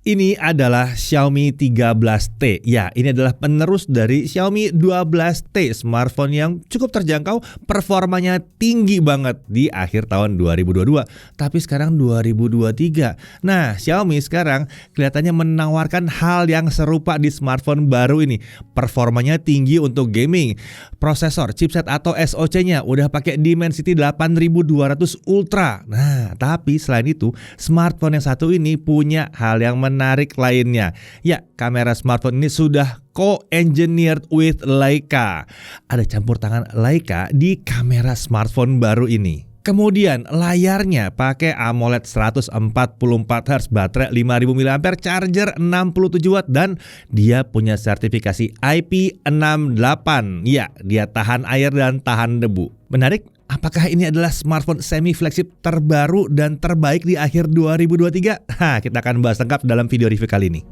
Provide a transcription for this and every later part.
Ini adalah Xiaomi 13T. Ya, ini adalah penerus dari Xiaomi 12T, smartphone yang cukup terjangkau, performanya tinggi banget di akhir tahun 2022. Tapi sekarang 2023. Nah, Xiaomi sekarang kelihatannya menawarkan hal yang serupa di smartphone baru ini. Performanya tinggi untuk gaming. Prosesor, chipset atau SoC-nya udah pakai Dimensity 8200 Ultra. Nah, tapi selain itu, smartphone yang satu ini punya hal yang menarik lainnya. Ya, kamera smartphone ini sudah co-engineered with Leica. Ada campur tangan Leica di kamera smartphone baru ini. Kemudian layarnya pakai AMOLED 144Hz, baterai 5000 mAh, charger 67 watt dan dia punya sertifikasi IP68. Ya, dia tahan air dan tahan debu. Menarik? Apakah ini adalah smartphone semi flagship terbaru dan terbaik di akhir 2023? Kita akan bahas lengkap dalam video review kali ini.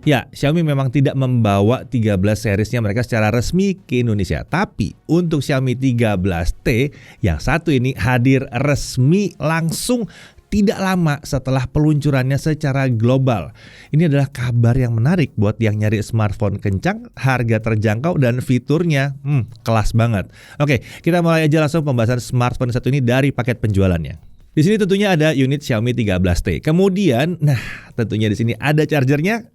Ya, Xiaomi memang tidak membawa 13 seriesnya mereka secara resmi ke Indonesia. Tapi untuk Xiaomi 13T yang satu ini hadir resmi langsung tidak lama setelah peluncurannya secara global. Ini adalah kabar yang menarik buat yang nyari smartphone kencang, harga terjangkau, dan fiturnya kelas banget. Oke, kita mulai aja langsung pembahasan smartphone satu ini dari paket penjualannya. Di sini tentunya ada unit Xiaomi 13T. Kemudian, tentunya di sini ada chargernya.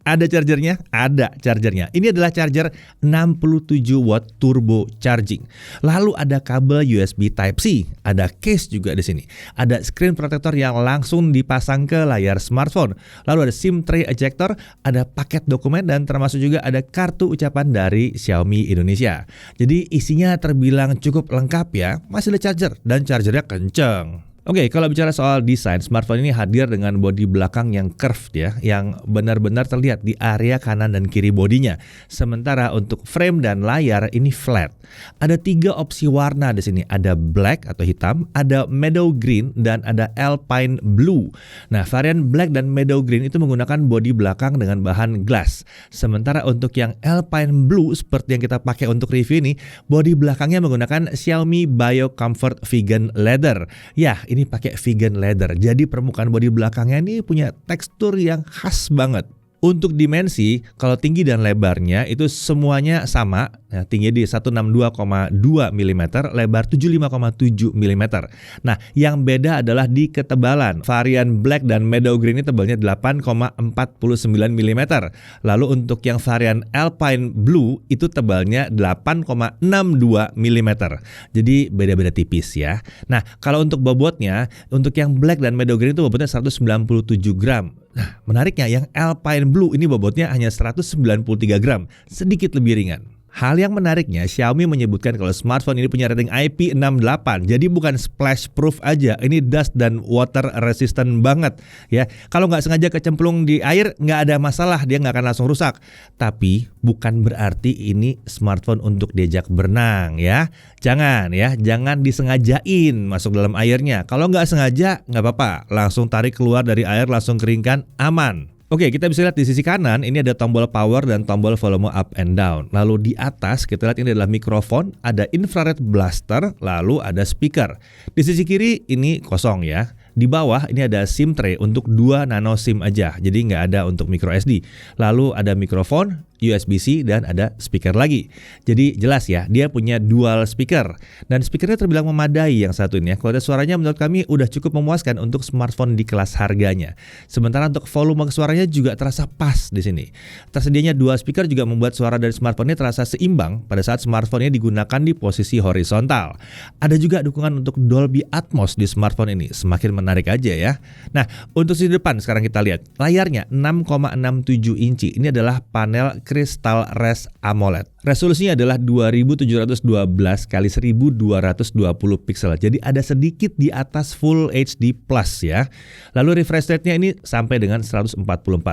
Ini adalah charger 67 watt turbo charging. Lalu ada kabel USB Type-C, ada case juga di sini. Ada screen protector yang langsung dipasang ke layar smartphone. Lalu ada SIM tray ejector, ada paket dokumen dan termasuk juga ada kartu ucapan dari Xiaomi Indonesia. Jadi isinya terbilang cukup lengkap ya. Masih ada charger dan chargernya kenceng. Oke, kalau bicara soal desain, smartphone ini hadir dengan bodi belakang yang curved ya, yang benar-benar terlihat di area kanan dan kiri bodinya. Sementara untuk frame dan layar ini flat. Ada 3 opsi warna di sini, ada black atau hitam, ada meadow green dan ada alpine blue. Nah, varian black dan meadow green itu menggunakan bodi belakang dengan bahan glass. Sementara untuk yang alpine blue seperti yang kita pakai untuk review ini, bodi belakangnya menggunakan Xiaomi Bio Comfort Vegan Leather. Ya, ini pakai vegan leather. Jadi permukaan bodi belakangnya ini punya tekstur yang khas banget. Untuk dimensi, kalau tinggi dan lebarnya itu semuanya sama. Tinggi di 162,2 mm, lebar 75,7 mm. Nah, yang beda adalah di ketebalan. Varian black dan meadow green ini tebalnya 8,49 mm. Lalu untuk yang varian alpine blue itu tebalnya 8,62 mm. Jadi beda-beda tipis ya. Nah, kalau untuk bobotnya, untuk yang black dan meadow green itu bobotnya 197 gram. Nah, menariknya yang alpine blue ini bobotnya hanya 193 gram, sedikit lebih ringan. Hal yang menariknya, Xiaomi menyebutkan kalau smartphone ini punya rating IP68. Jadi bukan splash proof aja, ini dust dan water resistant banget ya. Kalau nggak sengaja kecemplung di air nggak ada masalah, dia nggak akan langsung rusak. Tapi bukan berarti ini smartphone untuk diajak berenang ya. Jangan disengajain masuk dalam airnya. Kalau nggak sengaja nggak apa-apa, langsung tarik keluar dari air, langsung keringkan, aman. Oke, kita bisa lihat di sisi kanan ini ada tombol power dan tombol volume up and down. Lalu di atas kita lihat ini adalah mikrofon, ada infrared blaster, lalu ada speaker. Di sisi kiri ini kosong ya. Di bawah ini ada SIM tray untuk 2 nano SIM aja, jadi nggak ada untuk micro SD. Lalu ada mikrofon, USB-C dan ada speaker lagi. Jadi jelas ya, dia punya dual speaker. Dan speakernya terbilang memadai yang satu ini ya. Kualitas suaranya menurut kami udah cukup memuaskan untuk smartphone di kelas harganya. Sementara untuk volume suaranya juga terasa pas di sini. Tersedianya dual speaker juga membuat suara dari smartphone ini terasa seimbang pada saat smartphone ini digunakan di posisi horizontal. Ada juga dukungan untuk Dolby Atmos di smartphone ini. Semakin menarik aja ya. Nah, untuk sisi depan sekarang kita lihat. Layarnya 6,67 inci. Ini adalah panel Crystal Res AMOLED. Resolusinya adalah 2712 kali 1220 pixel. Jadi ada sedikit di atas Full HD Plus ya. Lalu refresh rate-nya ini sampai dengan 144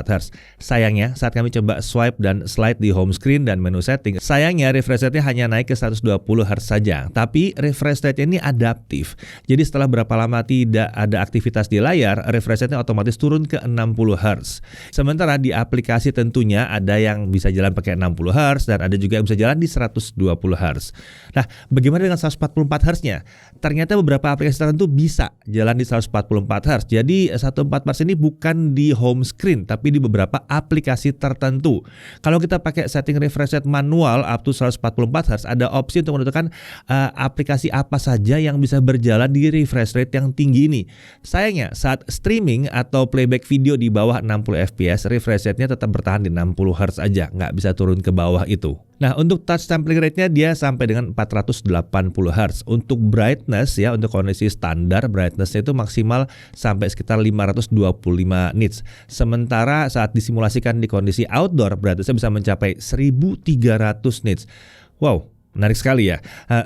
Hz. Sayangnya saat kami coba swipe dan slide di home screen dan menu setting, sayangnya refresh rate-nya hanya naik ke 120 Hz saja. Tapi refresh rate-nya ini adaptif. Jadi setelah berapa lama tidak ada aktivitas di layar, refresh rate-nya otomatis turun ke 60 Hz. Sementara di aplikasi tentunya ada yang bisa bisa jalan pakai 60 Hz dan ada juga yang bisa jalan di 120 Hz. Nah, bagaimana dengan 144 Hz-nya? Ternyata beberapa aplikasi tertentu bisa jalan di 144 Hz. Jadi 144 Hz ini bukan di home screen tapi di beberapa aplikasi tertentu. Kalau kita pakai setting refresh rate manual up to 144 Hz, ada opsi untuk menentukan aplikasi apa saja yang bisa berjalan di refresh rate yang tinggi ini. Sayangnya saat streaming atau playback video di bawah 60 fps, refresh rate-nya tetap bertahan di 60 Hz aja, nggak bisa turun ke bawah itu. Nah, untuk touch sampling rate-nya dia sampai dengan 480 Hz. Untuk brightness ya, untuk kondisi standar brightness-nya itu maksimal sampai sekitar 525 nits. Sementara saat disimulasikan di kondisi outdoor, brightness-nya bisa mencapai 1300 nits. Wow, menarik sekali ya.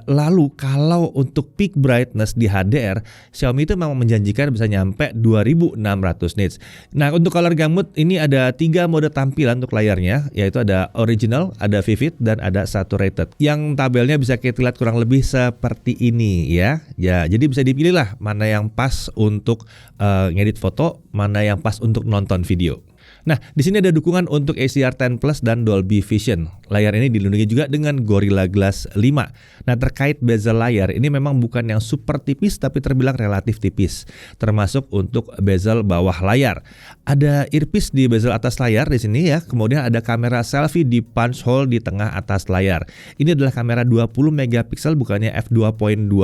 Lalu kalau untuk peak brightness di HDR, Xiaomi itu memang menjanjikan bisa nyampe 2600 nits. Nah, untuk color gamut ini ada 3 mode tampilan untuk layarnya, yaitu ada original, ada vivid, dan ada saturated. Yang tabelnya bisa kita lihat kurang lebih seperti ini ya. Ya, jadi bisa dipilih lah mana yang pas untuk ngedit foto, mana yang pas untuk nonton video. Nah, di sini ada dukungan untuk HDR10 Plus dan Dolby Vision. Layar ini dilindungi juga dengan Gorilla Glass 5. Nah, terkait bezel layar, ini memang bukan yang super tipis tapi terbilang relatif tipis, termasuk untuk bezel bawah layar. Ada earpiece di bezel atas layar di sini ya. Kemudian ada kamera selfie di punch hole di tengah atas layar. Ini adalah kamera 20 megapiksel bukannya f2.2,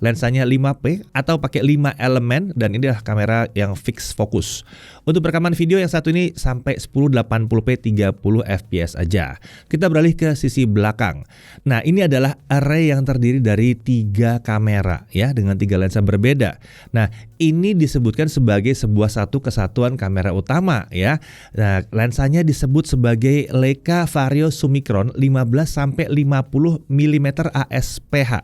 lensanya 5p atau pakai 5 elemen, dan ini adalah kamera yang fix fokus. Untuk rekaman video yang satu ini sampai 1080p 30 fps aja. Kita beralih ke sisi belakang. Nah, ini adalah array yang terdiri dari 3 kamera ya, dengan 3 lensa berbeda. Nah, ini disebutkan sebagai sebuah satu kesatuan kamera utama ya. Nah, lensanya disebut sebagai Leica Vario Summicron 15 sampai 50 mm ASPH.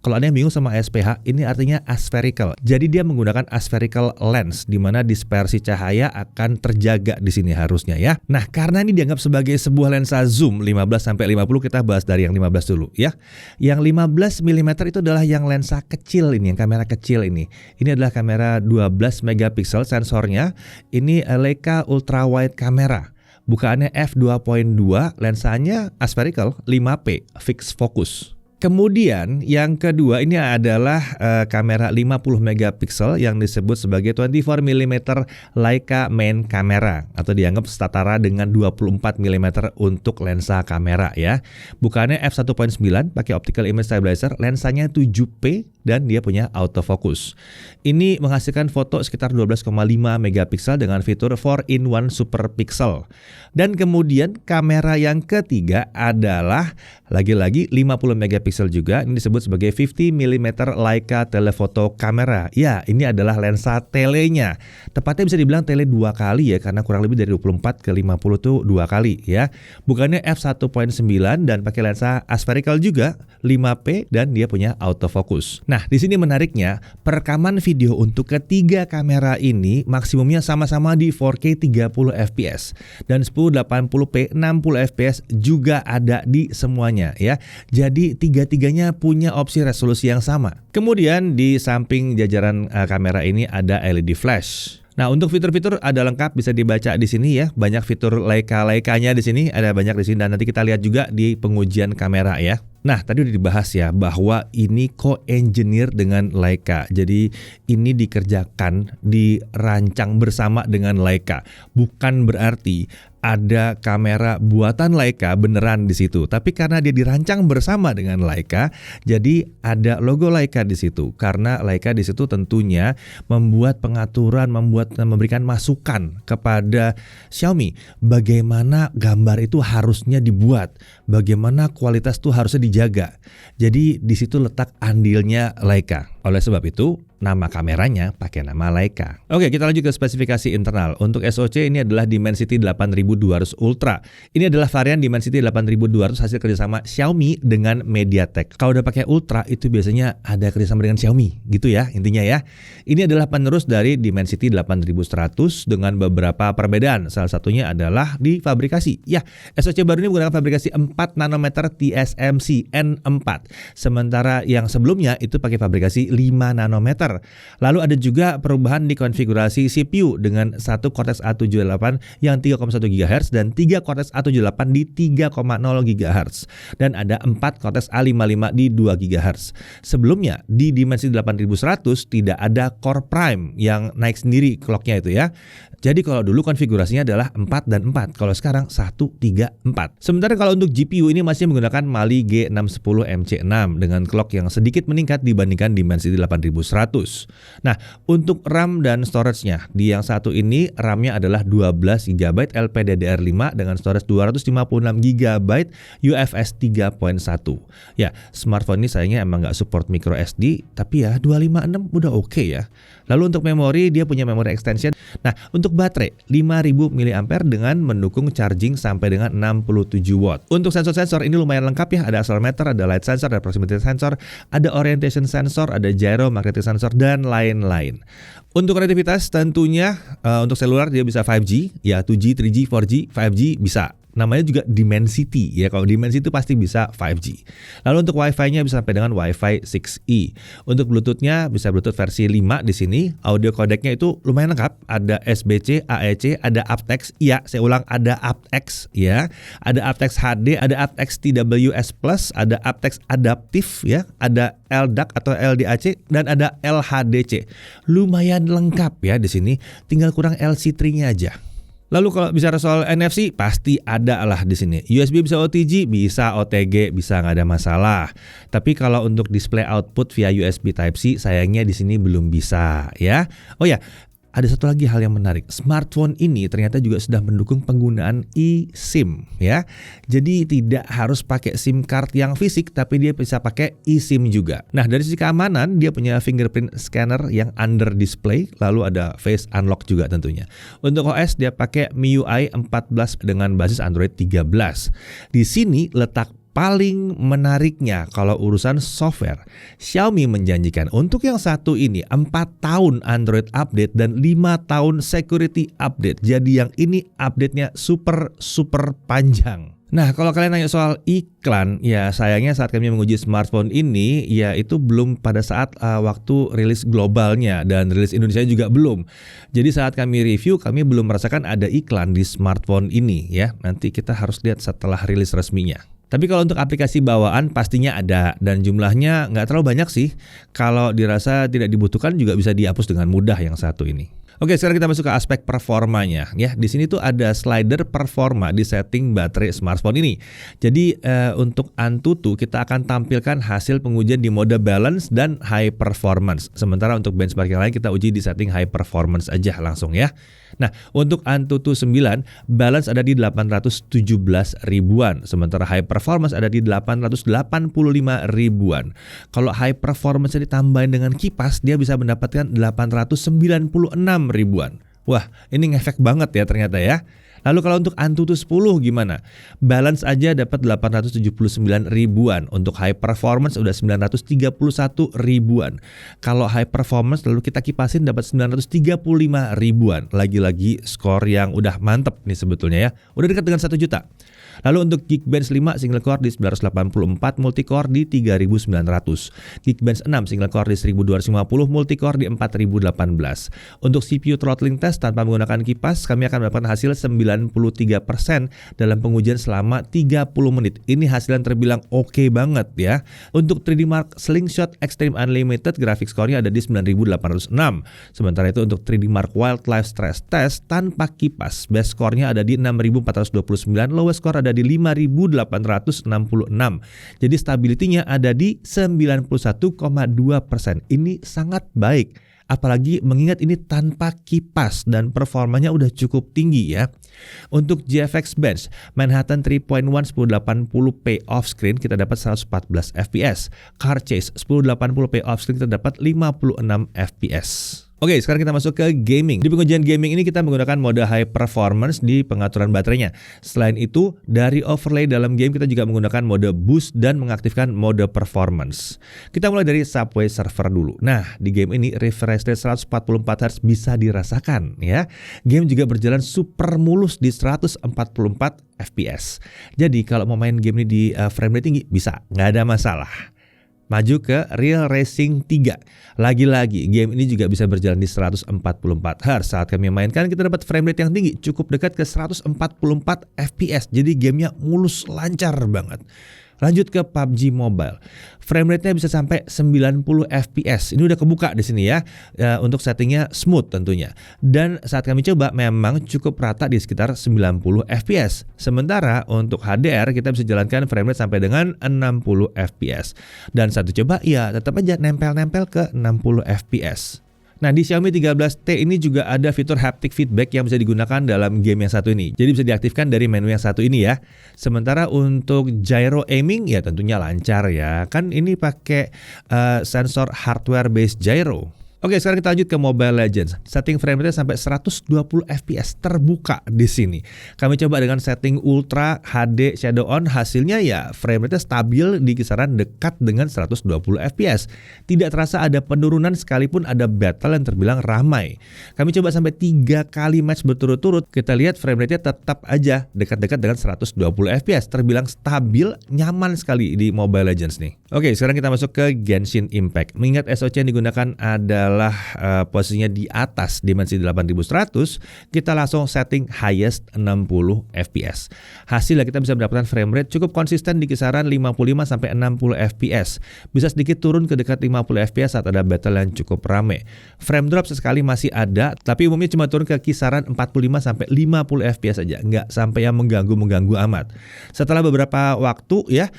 Kalau Anda yang bingung sama ASPH, ini artinya aspherical. Jadi dia menggunakan aspherical lens, di mana dispersi cahaya akan terjaga di sini harusnya ya. Nah, karena ini dianggap sebagai sebuah lensa zoom 15 sampai 50, kita bahas dari yang 15 dulu ya. Yang 15 mm itu adalah yang lensa kecil ini, yang kamera kecil ini. Ini adalah kamera 12 megapiksel sensornya. Ini Leica ultra wide kamera. Bukaannya f2.2, lensanya aspherical 5p, fix focus. Kemudian yang kedua ini adalah kamera 50 megapiksel yang disebut sebagai 24 mm Leica main camera, atau dianggap setara dengan 24 mm untuk lensa kamera ya. Bukannya f1.9 pakai optical image stabilizer, lensanya 7p dan dia punya autofocus. Ini menghasilkan foto sekitar 12,5 megapiksel dengan fitur 4-in-1 super pixel. Dan kemudian kamera yang ketiga adalah lagi-lagi 50 megapiksel juga, ini disebut sebagai 50 mm Leica telephoto kamera. Ya, ini adalah lensa telenya. Tepatnya bisa dibilang tele 2 kali ya, karena kurang lebih dari 24 ke 50 tuh 2 kali ya. Bukannya f1.9 dan pakai lensa aspherical juga 5p dan dia punya autofocus. Nah, di sini menariknya, perekaman video untuk ketiga kamera ini maksimumnya sama-sama di 4K 30 fps dan 1080p 60 fps juga ada di semuanya ya. Jadi tiga-tiganya punya opsi resolusi yang sama. Kemudian di samping jajaran kamera ini ada LED flash. Nah, untuk fitur-fitur ada lengkap, bisa dibaca di sini ya. Banyak fitur Leica-nya di sini, ada banyak di sini, dan nanti kita lihat juga di pengujian kamera ya. Nah, tadi udah dibahas ya bahwa ini co-engineer dengan Leica. Jadi ini dikerjakan, dirancang bersama dengan Leica. Bukan berarti ada kamera buatan Leica beneran di situ, tapi karena dia dirancang bersama dengan Leica, jadi ada logo Leica di situ. Karena Leica di situ tentunya membuat pengaturan, memberikan masukan kepada Xiaomi bagaimana gambar itu harusnya dibuat, bagaimana kualitas itu harusnya dijaga. Jadi di situ letak andilnya Leica. Oleh sebab itu, nama kameranya pakai nama Leica. Oke, kita lanjut ke spesifikasi internal. Untuk SoC ini adalah Dimensity 8200 Ultra. Ini adalah varian Dimensity 8200 hasil kerjasama Xiaomi dengan MediaTek. Kalau udah pakai Ultra itu biasanya ada kerjasama dengan Xiaomi, gitu ya intinya ya. Ini adalah penerus dari Dimensity 8100 dengan beberapa perbedaan. Salah satunya adalah di fabrikasi. Ya, SoC baru ini menggunakan fabrikasi 4 nanometer TSMC N4. Sementara yang sebelumnya itu pakai fabrikasi 5 nanometer. Lalu ada juga perubahan di konfigurasi CPU dengan 1 Cortex A78 yang 3,1 GHz dan 3 Cortex A78 di 3,0 GHz. Dan ada 4 Cortex A55 di 2 GHz. Sebelumnya di Dimensity 8100 tidak ada Core Prime yang naik sendiri clocknya itu ya. Jadi kalau dulu konfigurasinya adalah 4 dan 4, kalau sekarang 1, 3, 4. Sementara kalau untuk GPU ini masih menggunakan Mali G610 MC6 dengan clock yang sedikit meningkat dibandingkan Dimensity 8100. Nah, untuk RAM dan storage-nya, di yang satu ini RAM-nya adalah 12 GB LPDDR5 dengan storage 256 GB UFS 3.1. Ya, smartphone ini sayangnya emang nggak support micro SD, tapi ya 256 udah oke ya. Lalu untuk memori, dia punya memory extension. Nah, untuk baterai 5000 mAh dengan mendukung charging sampai dengan 67 watt. Untuk sensor-sensor ini lumayan lengkap ya, ada accelerometer, ada light sensor, ada proximity sensor, ada orientation sensor, ada gyro magnetic sensor dan lain-lain. Untuk konektivitas tentunya untuk seluler dia bisa 5G, ya 2G, 3G, 4G, 5G bisa. Namanya juga Dimensity ya, kalau Dimensity itu pasti bisa 5G. Lalu untuk Wi-Fi-nya bisa sampai dengan Wi-Fi 6E. Untuk Bluetooth-nya bisa Bluetooth versi 5 di sini. Audio codec-nya itu lumayan lengkap, ada SBC, AEC, ada aptX. Iya, saya ulang, ada aptX ya. Ada aptX HD, ada aptX TWS+, ada aptX adaptif ya, ada LDAC atau LDAC dan ada LHDC. Lumayan lengkap ya di sini, tinggal kurang LC3-nya aja. Lalu kalau bicara soal NFC pasti ada lah di sini. USB bisa OTG, bisa OTG, bisa nggak ada masalah. Tapi kalau untuk display output via USB Type-C sayangnya di sini belum bisa ya. Oh ya, ada satu lagi hal yang menarik. Smartphone ini ternyata juga sudah mendukung penggunaan eSIM ya. Jadi tidak harus pakai SIM card yang fisik, tapi dia bisa pakai eSIM juga. Nah, dari sisi keamanan dia punya fingerprint scanner yang under display, lalu ada face unlock juga tentunya. Untuk OS dia pakai MIUI 14 dengan basis Android 13. Di sini letak paling menariknya kalau urusan software, Xiaomi menjanjikan untuk yang satu ini 4 tahun Android update dan 5 tahun security update. Jadi yang ini update-nya super panjang. Nah, kalau kalian nanya soal iklan, ya sayangnya saat kami menguji smartphone ini, ya itu belum pada saat waktu rilis globalnya dan rilis Indonesia juga belum. Jadi saat kami review, kami belum merasakan ada iklan di smartphone ini ya. Nanti kita harus lihat setelah rilis resminya. Tapi kalau untuk aplikasi bawaan pastinya ada dan jumlahnya nggak terlalu banyak sih. Kalau dirasa tidak dibutuhkan juga bisa dihapus dengan mudah yang satu ini. Oke, sekarang kita masuk ke aspek performanya ya. Di sini tuh ada slider performa di setting baterai smartphone ini. Jadi untuk Antutu kita akan tampilkan hasil pengujian di mode balance dan high performance. Sementara untuk benchmark yang lain kita uji di setting high performance aja langsung ya. Nah, untuk Antutu 9 balance ada di 817 ribuan, sementara high performance ada di 885 ribuan. Kalau high performance ditambahin dengan kipas, dia bisa mendapatkan 896 ribuan. Wah, ini ngefek banget ya ternyata ya. Lalu kalau untuk Antutu 10 gimana? Balance aja dapat 879 ribuan. Untuk high performance udah 931 ribuan. Kalau high performance lalu kita kipasin dapat 935 ribuan. Lagi-lagi skor yang udah mantep nih sebetulnya ya. Udah dekat dengan 1 juta. Lalu untuk Geekbench 5 single core di 984, multicore di 3900. Geekbench 6 single core di 1250, multicore di 4018. Untuk CPU throttling test tanpa menggunakan kipas, kami akan mendapatkan hasil 93% dalam pengujian selama 30 menit. Ini hasil yang terbilang oke banget ya. Untuk 3D Mark Slingshot Extreme Unlimited graphics score-nya ada di 9806. Sementara itu untuk 3D Mark Wildlife Stress Test tanpa kipas, best score-nya ada di 6429, lowest score ada di 5866. Jadi stability-nya ada di 91,2%. Ini sangat baik. Apalagi mengingat ini tanpa kipas dan performanya udah cukup tinggi ya. Untuk GFX Bench Manhattan 3.1 1080p off screen kita dapat 114 fps. Car Chase 1080p off screen kita dapat 56 fps. Oke, sekarang kita masuk ke gaming. Di pengujian gaming ini kita menggunakan mode high performance di pengaturan baterainya. Selain itu, dari overlay dalam game kita juga menggunakan mode boost dan mengaktifkan mode performance. Kita mulai dari Subway Surfer dulu. Nah, di game ini refresh rate 144 Hz bisa dirasakan ya. Game juga berjalan super mulus di 144 fps. Jadi kalau mau main game ini di frame rate tinggi bisa, nggak ada masalah. Maju ke Real Racing 3. Lagi-lagi, game ini juga bisa berjalan di 144 Hz. Saat kami mainkan, kita dapat frame rate yang tinggi, cukup dekat ke 144 FPS. Jadi gamenya mulus, lancar banget. Lanjut ke PUBG Mobile. Frame rate-nya bisa sampai 90 FPS. Ini udah kebuka di sini ya. Untuk settingnya smooth tentunya. Dan saat kami coba memang cukup rata di sekitar 90 FPS. Sementara untuk HDR kita bisa jalankan frame rate sampai dengan 60 FPS. Dan saat coba ya tetap aja nempel-nempel ke 60 FPS. Nah, di Xiaomi 13T ini juga ada fitur haptic feedback yang bisa digunakan dalam game yang satu ini. Jadi bisa diaktifkan dari menu yang satu ini ya. Sementara untuk gyro aiming ya tentunya lancar ya. Kan ini pakai sensor hardware based gyro. Oke, sekarang kita lanjut ke Mobile Legends. Setting frame rate sampai 120 FPS terbuka di sini. Kami coba dengan setting Ultra HD Shadow On, hasilnya ya frame rate stabil di kisaran dekat dengan 120 FPS. Tidak terasa ada penurunan sekalipun ada battle yang terbilang ramai. Kami coba sampai 3 kali match berturut-turut. Kita lihat frame rate-nya tetap aja dekat-dekat dengan 120 FPS. Terbilang stabil, nyaman sekali di Mobile Legends nih. Oke, sekarang kita masuk ke Genshin Impact. Mengingat SoC yang digunakan adalah posisinya di atas dimensi 8100, kita langsung setting highest 60 fps. Hasilnya kita bisa mendapatkan frame rate cukup konsisten di kisaran 55 sampai 60 fps. Bisa sedikit turun ke dekat 50 fps saat ada battle yang cukup rame. Frame drop sesekali masih ada, tapi umumnya cuma turun ke kisaran 45 sampai 50 fps aja, nggak sampai yang mengganggu amat. Setelah beberapa waktu ya,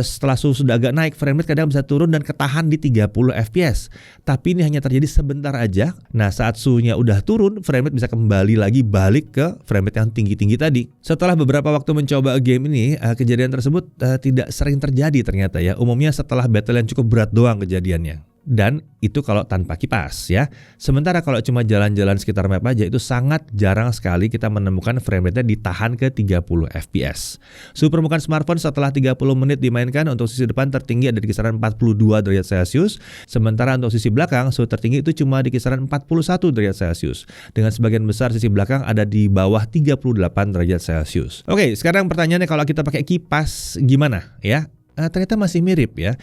setelah suhu sudah agak naik, frame rate kadang bisa turun dan ketahan di 30 fps. Tapi ini hanya terjadi sebentar aja. Nah, saat suhunya udah turun, frame rate bisa kembali lagi balik ke frame rate yang tinggi-tinggi tadi. Setelah beberapa waktu mencoba game ini, kejadian tersebut tidak sering terjadi ternyata ya. Umumnya setelah battle yang cukup berat doang kejadiannya. Dan itu kalau tanpa kipas ya. Sementara kalau cuma jalan-jalan sekitar map aja, itu sangat jarang sekali kita menemukan frame rate-nya ditahan ke 30 fps. Suhu permukaan smartphone setelah 30 menit dimainkan untuk sisi depan tertinggi ada di kisaran 42 derajat Celcius. Sementara untuk sisi belakang suhu tertinggi itu cuma di kisaran 41 derajat Celcius. Dengan sebagian besar sisi belakang ada di bawah 38 derajat Celcius. Oke, sekarang pertanyaannya kalau kita pakai kipas gimana ya? Ternyata masih mirip ya.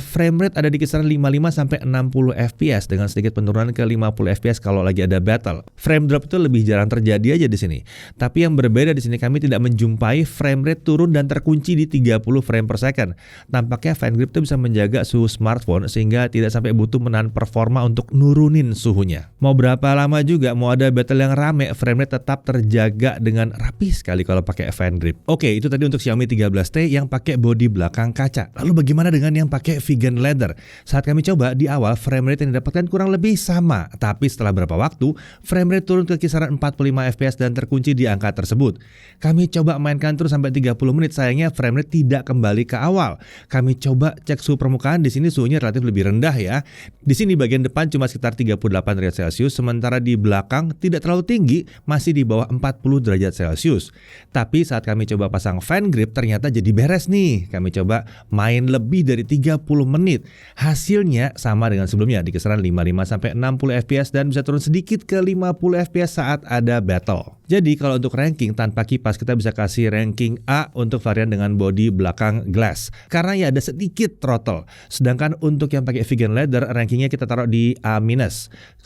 Frame rate ada di kisaran 55 sampai 60 fps dengan sedikit penurunan ke 50 fps kalau lagi ada battle. Frame drop itu lebih jarang terjadi aja di sini. Tapi yang berbeda di sini kami tidak menjumpai frame rate turun dan terkunci di 30 frame per second. Tampaknya FanGrip itu bisa menjaga suhu smartphone sehingga tidak sampai butuh menahan performa untuk nurunin suhunya. Mau berapa lama juga, mau ada battle yang rame, frame rate tetap terjaga dengan rapi sekali kalau pakai FanGrip. Oke, itu tadi untuk Xiaomi 13T yang pakai bodi belakang kaca. Lalu bagaimana dengan yang pakai vegan leather? Saat kami coba di awal frame rate yang didapatkan kurang lebih sama, tapi setelah beberapa waktu frame rate turun ke kisaran 45 fps dan terkunci di angka tersebut. Kami coba mainkan terus sampai 30 menit, sayangnya frame rate tidak kembali ke awal. Kami coba cek suhu permukaan, di sini suhunya relatif lebih rendah ya. Di sini bagian depan cuma sekitar 38 derajat Celcius, sementara di belakang tidak terlalu tinggi, masih di bawah 40 derajat Celcius. Tapi saat kami coba pasang FanGrip ternyata jadi beres nih. Kami coba main lebih dari 30 menit. Hasilnya sama dengan sebelumnya di kisaran 55 sampai 60 fps dan bisa turun sedikit ke 50 fps saat ada battle. Jadi kalau untuk ranking tanpa kipas kita bisa kasih ranking A untuk varian dengan bodi belakang glass karena ya ada sedikit throttle. Sedangkan untuk yang pakai vegan leather rankingnya kita taruh di A-.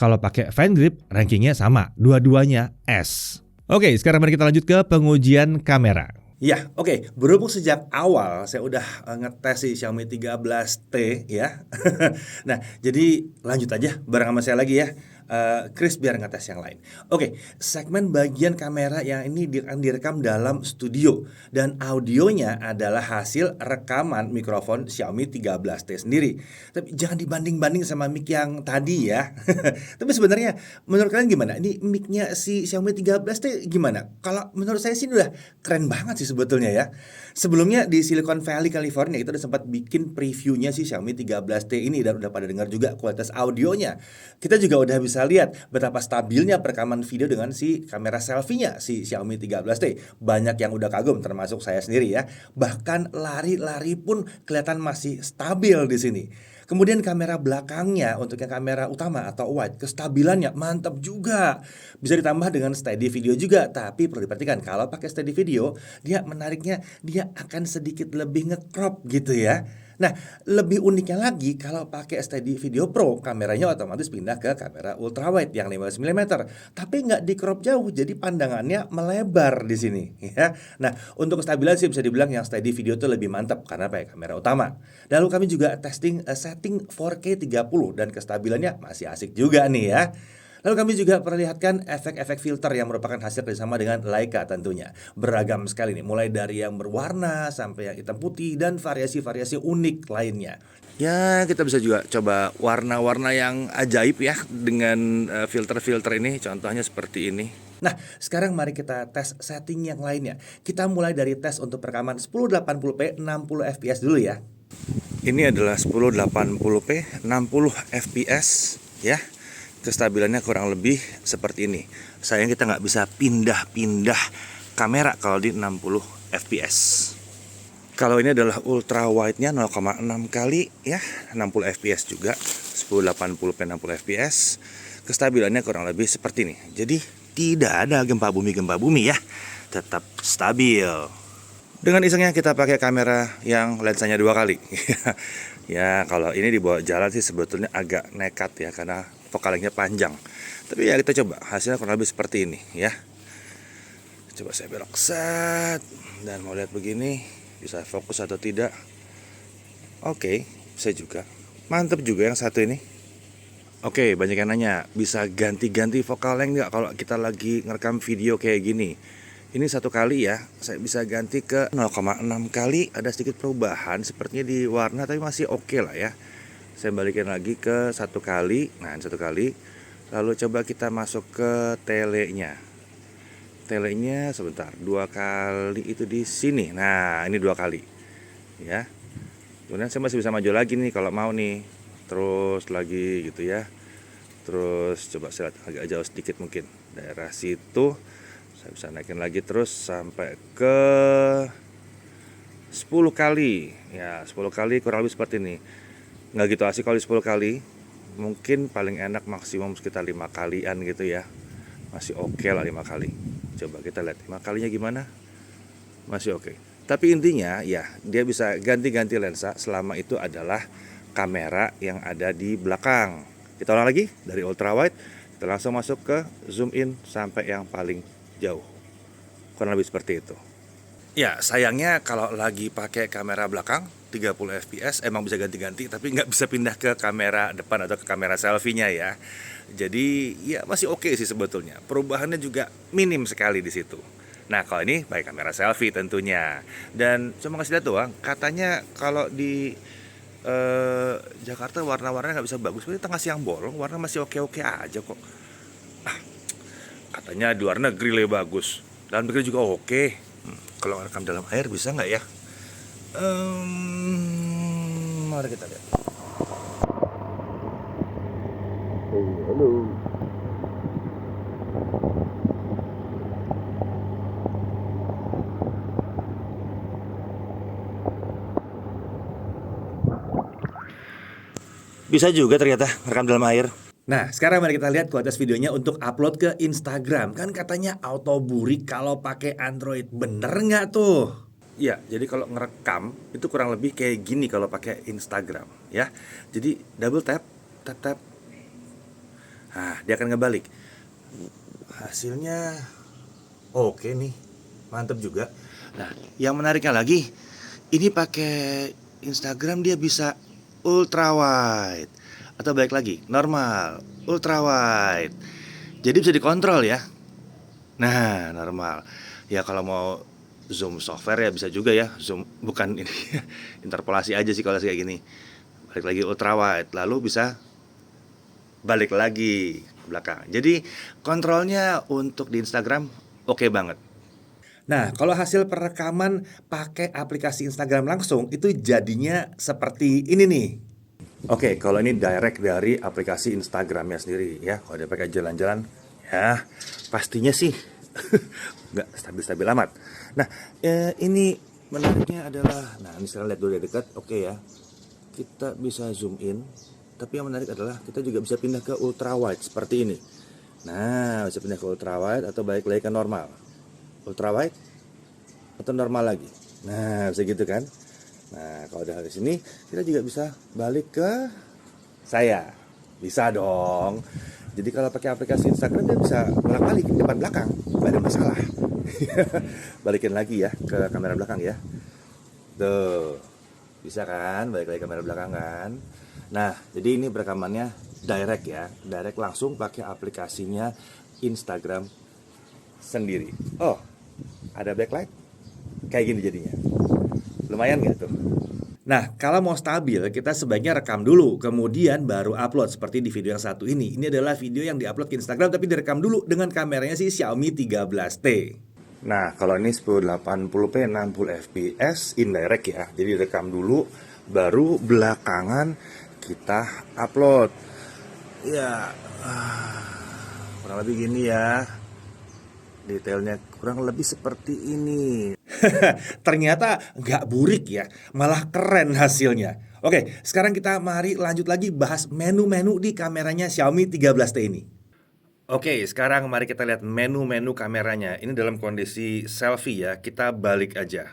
Kalau pakai FanGrip rankingnya sama, dua-duanya S. Oke, sekarang mari kita lanjut ke pengujian kamera. Ya, oke. Berhubung sejak awal saya udah ngetes si Xiaomi 13T ya. Nah, jadi lanjut aja bareng sama saya lagi ya. Chris biar ngetes yang lain. Oke, segmen bagian kamera yang ini akan direkam dalam studio dan audionya adalah hasil rekaman mikrofon Xiaomi 13T sendiri. Tapi jangan dibanding-banding sama mic yang tadi ya. Tapi sebenarnya menurut kalian gimana? Ini mic-nya si Xiaomi 13T gimana? Kalau menurut saya sih udah keren banget sih sebetulnya ya. Sebelumnya di Silicon Valley, California itu udah sempat bikin previewnya si Xiaomi 13T ini dan udah pada dengar juga kualitas audionya. Kita juga udah bisa lihat betapa stabilnya perekaman video dengan si kamera selfie-nya si Xiaomi 13T. Banyak yang udah kagum termasuk saya sendiri ya. Bahkan lari-lari pun kelihatan masih stabil di sini. Kemudian kamera belakangnya untuk yang kamera utama atau wide, kestabilannya mantap juga. Bisa ditambah dengan steady video juga, tapi perlu diperhatikan kalau pakai steady video, dia menariknya dia akan sedikit lebih nge-crop gitu ya. Nah, lebih uniknya lagi kalau pakai Steady Video Pro, kameranya otomatis pindah ke kamera ultrawide yang 15 mm, tapi nggak di crop jauh, jadi pandangannya melebar di sini, ya. Nah, untuk kestabilan sih bisa dibilang yang Steady Video itu lebih mantap karena pakai kamera utama. Lalu kami juga testing setting 4K 30 dan kestabilannya masih asik juga nih ya. Lalu kami juga perlihatkan efek-efek filter yang merupakan hasil kerjasama dengan Leica tentunya. Beragam sekali nih, mulai dari yang berwarna sampai yang hitam putih dan variasi-variasi unik lainnya. Ya, kita bisa juga coba warna-warna yang ajaib ya dengan filter-filter ini. Contohnya seperti ini. Nah, sekarang mari kita tes setting yang lainnya. Kita mulai dari tes untuk rekaman 1080p 60 fps dulu ya. Ini adalah 1080p 60 fps ya. Kestabilannya kurang lebih seperti ini. Sayang kita nggak bisa pindah-pindah kamera kalau di 60 fps. Kalau ini adalah ultra wide-nya 0,6 kali ya, 60 fps juga, 1080p 60 fps. Kestabilannya kurang lebih seperti ini. Jadi tidak ada gempa bumi ya, tetap stabil. Dengan isengnya kita pakai kamera yang lensanya 2 kali. Ya kalau ini dibawa jalan sih sebetulnya agak nekat ya karena focal lengthnya panjang. Tapi ya kita coba, hasilnya kurang lebih seperti ini ya. Coba saya belok set dan mau lihat begini, bisa fokus atau tidak. Oke, bisa juga. Mantap juga yang satu ini. Oke, banyak yang nanya, bisa ganti-ganti focal length nggak kalau kita lagi ngerekam video kayak gini? Ini 1 kali ya, saya bisa ganti ke 0,6 kali, ada sedikit perubahan sepertinya di warna tapi masih oke lah ya. Saya balikin lagi ke 1 kali, nah ini 1 kali. Lalu coba kita masuk ke telenya. Telenya sebentar, 2 kali itu di sini. Nah ini 2 kali ya. Kemudian saya masih bisa maju lagi nih kalau mau nih. Terus lagi gitu ya. Terus coba saya lihat agak jauh sedikit mungkin. Daerah situ saya bisa naikin lagi terus sampai ke 10 kali. Ya 10 kali kurang lebih seperti ini. Nggak gitu asik kalau 10 kali. Mungkin paling enak maksimum sekitar 5 kalian gitu ya. Masih oke lah 5 kali. Coba kita lihat 5 kalinya gimana. Masih oke. Tapi intinya ya dia bisa ganti-ganti lensa selama itu adalah kamera yang ada di belakang. Kita ulang lagi dari ultra wide. Kita langsung masuk ke zoom in sampai yang paling jauh. Kurang lebih seperti itu. Ya sayangnya kalau lagi pakai kamera belakang 30 fps emang bisa ganti-ganti tapi nggak bisa pindah ke kamera depan atau ke kamera selfie-nya ya. Jadi ya masih oke sih sebetulnya. Perubahannya juga minim sekali di situ. Nah kalau ini pakai kamera selfie tentunya. Dan cuma kasih lihat doang. Katanya kalau di Jakarta warna-warnanya nggak bisa bagus. Tapi tengah siang bolong warna masih oke-oke aja kok. Katanya di luar negeri lebih bagus. Dalam negeri juga oke. Kalau rekam dalam air bisa nggak ya? Mari kita lihat. Halo. Bisa juga ternyata rekam dalam air. Nah, sekarang mari kita lihat kualitas videonya untuk upload ke Instagram. Kan katanya auto burik kalau pakai Android. Bener nggak tuh? Ya, jadi kalau ngerekam itu kurang lebih kayak gini kalau pakai Instagram ya. Jadi double tap, tap tap. Nah, dia akan ngebalik. Hasilnya oke nih. Mantap juga. Nah, yang menariknya lagi, ini pakai Instagram dia bisa ultra wide atau balik lagi normal, ultra wide. Jadi bisa dikontrol ya. Nah, normal. Ya kalau mau zoom software ya bisa juga ya. Zoom bukan ini interpolasi aja sih kalau kayak gini. Balik lagi ultra wide, lalu bisa balik lagi ke belakang. Jadi kontrolnya untuk di Instagram oke banget. Nah, kalau hasil perekaman pakai aplikasi Instagram langsung itu jadinya seperti ini nih. Oke, kalau ini direct dari aplikasi Instagramnya sendiri ya. Kalau dia pakai jalan-jalan, ya pastinya sih nggak stabil-stabil amat. Nah, ini menariknya adalah, nah ini sekarang lihat dulu dari dekat, oke ya. Kita bisa zoom in, tapi yang menarik adalah kita juga bisa pindah ke ultra wide seperti ini. Nah, bisa pindah ke ultra wide atau balik lagi ke normal. Ultra wide atau normal lagi. Nah, bisa gitu kan. Nah, kalau udah di sini, kita juga bisa balik ke saya. Bisa dong. Jadi kalau pakai aplikasi Instagram dia bisa bolak-balik depan belakang, nggak ada masalah. Balikin lagi ya ke kamera belakang ya. Tuh, bisa kan? Balik lagi ke kamera belakang kan? Nah, jadi ini berekamannya direct ya, direct langsung pakai aplikasinya Instagram sendiri. Oh, ada backlight? Kayak gini jadinya. Lumayan nggak tuh? Nah, kalau mau stabil, kita sebaiknya rekam dulu, kemudian baru upload seperti di video yang satu ini. Ini adalah video yang diupload ke Instagram tapi direkam dulu dengan kameranya si Xiaomi 13T. Nah, kalau ini 1080p 60 fps indirect ya. Jadi rekam dulu, baru belakangan kita upload. Ya, kurang lebih gini ya. Detailnya kurang lebih seperti ini. Ternyata nggak burik ya, malah keren hasilnya. Oke, sekarang kita mari lanjut lagi bahas menu-menu di kameranya Xiaomi 13T ini. Oke, sekarang mari kita lihat menu-menu kameranya. Ini dalam kondisi selfie ya, kita balik aja.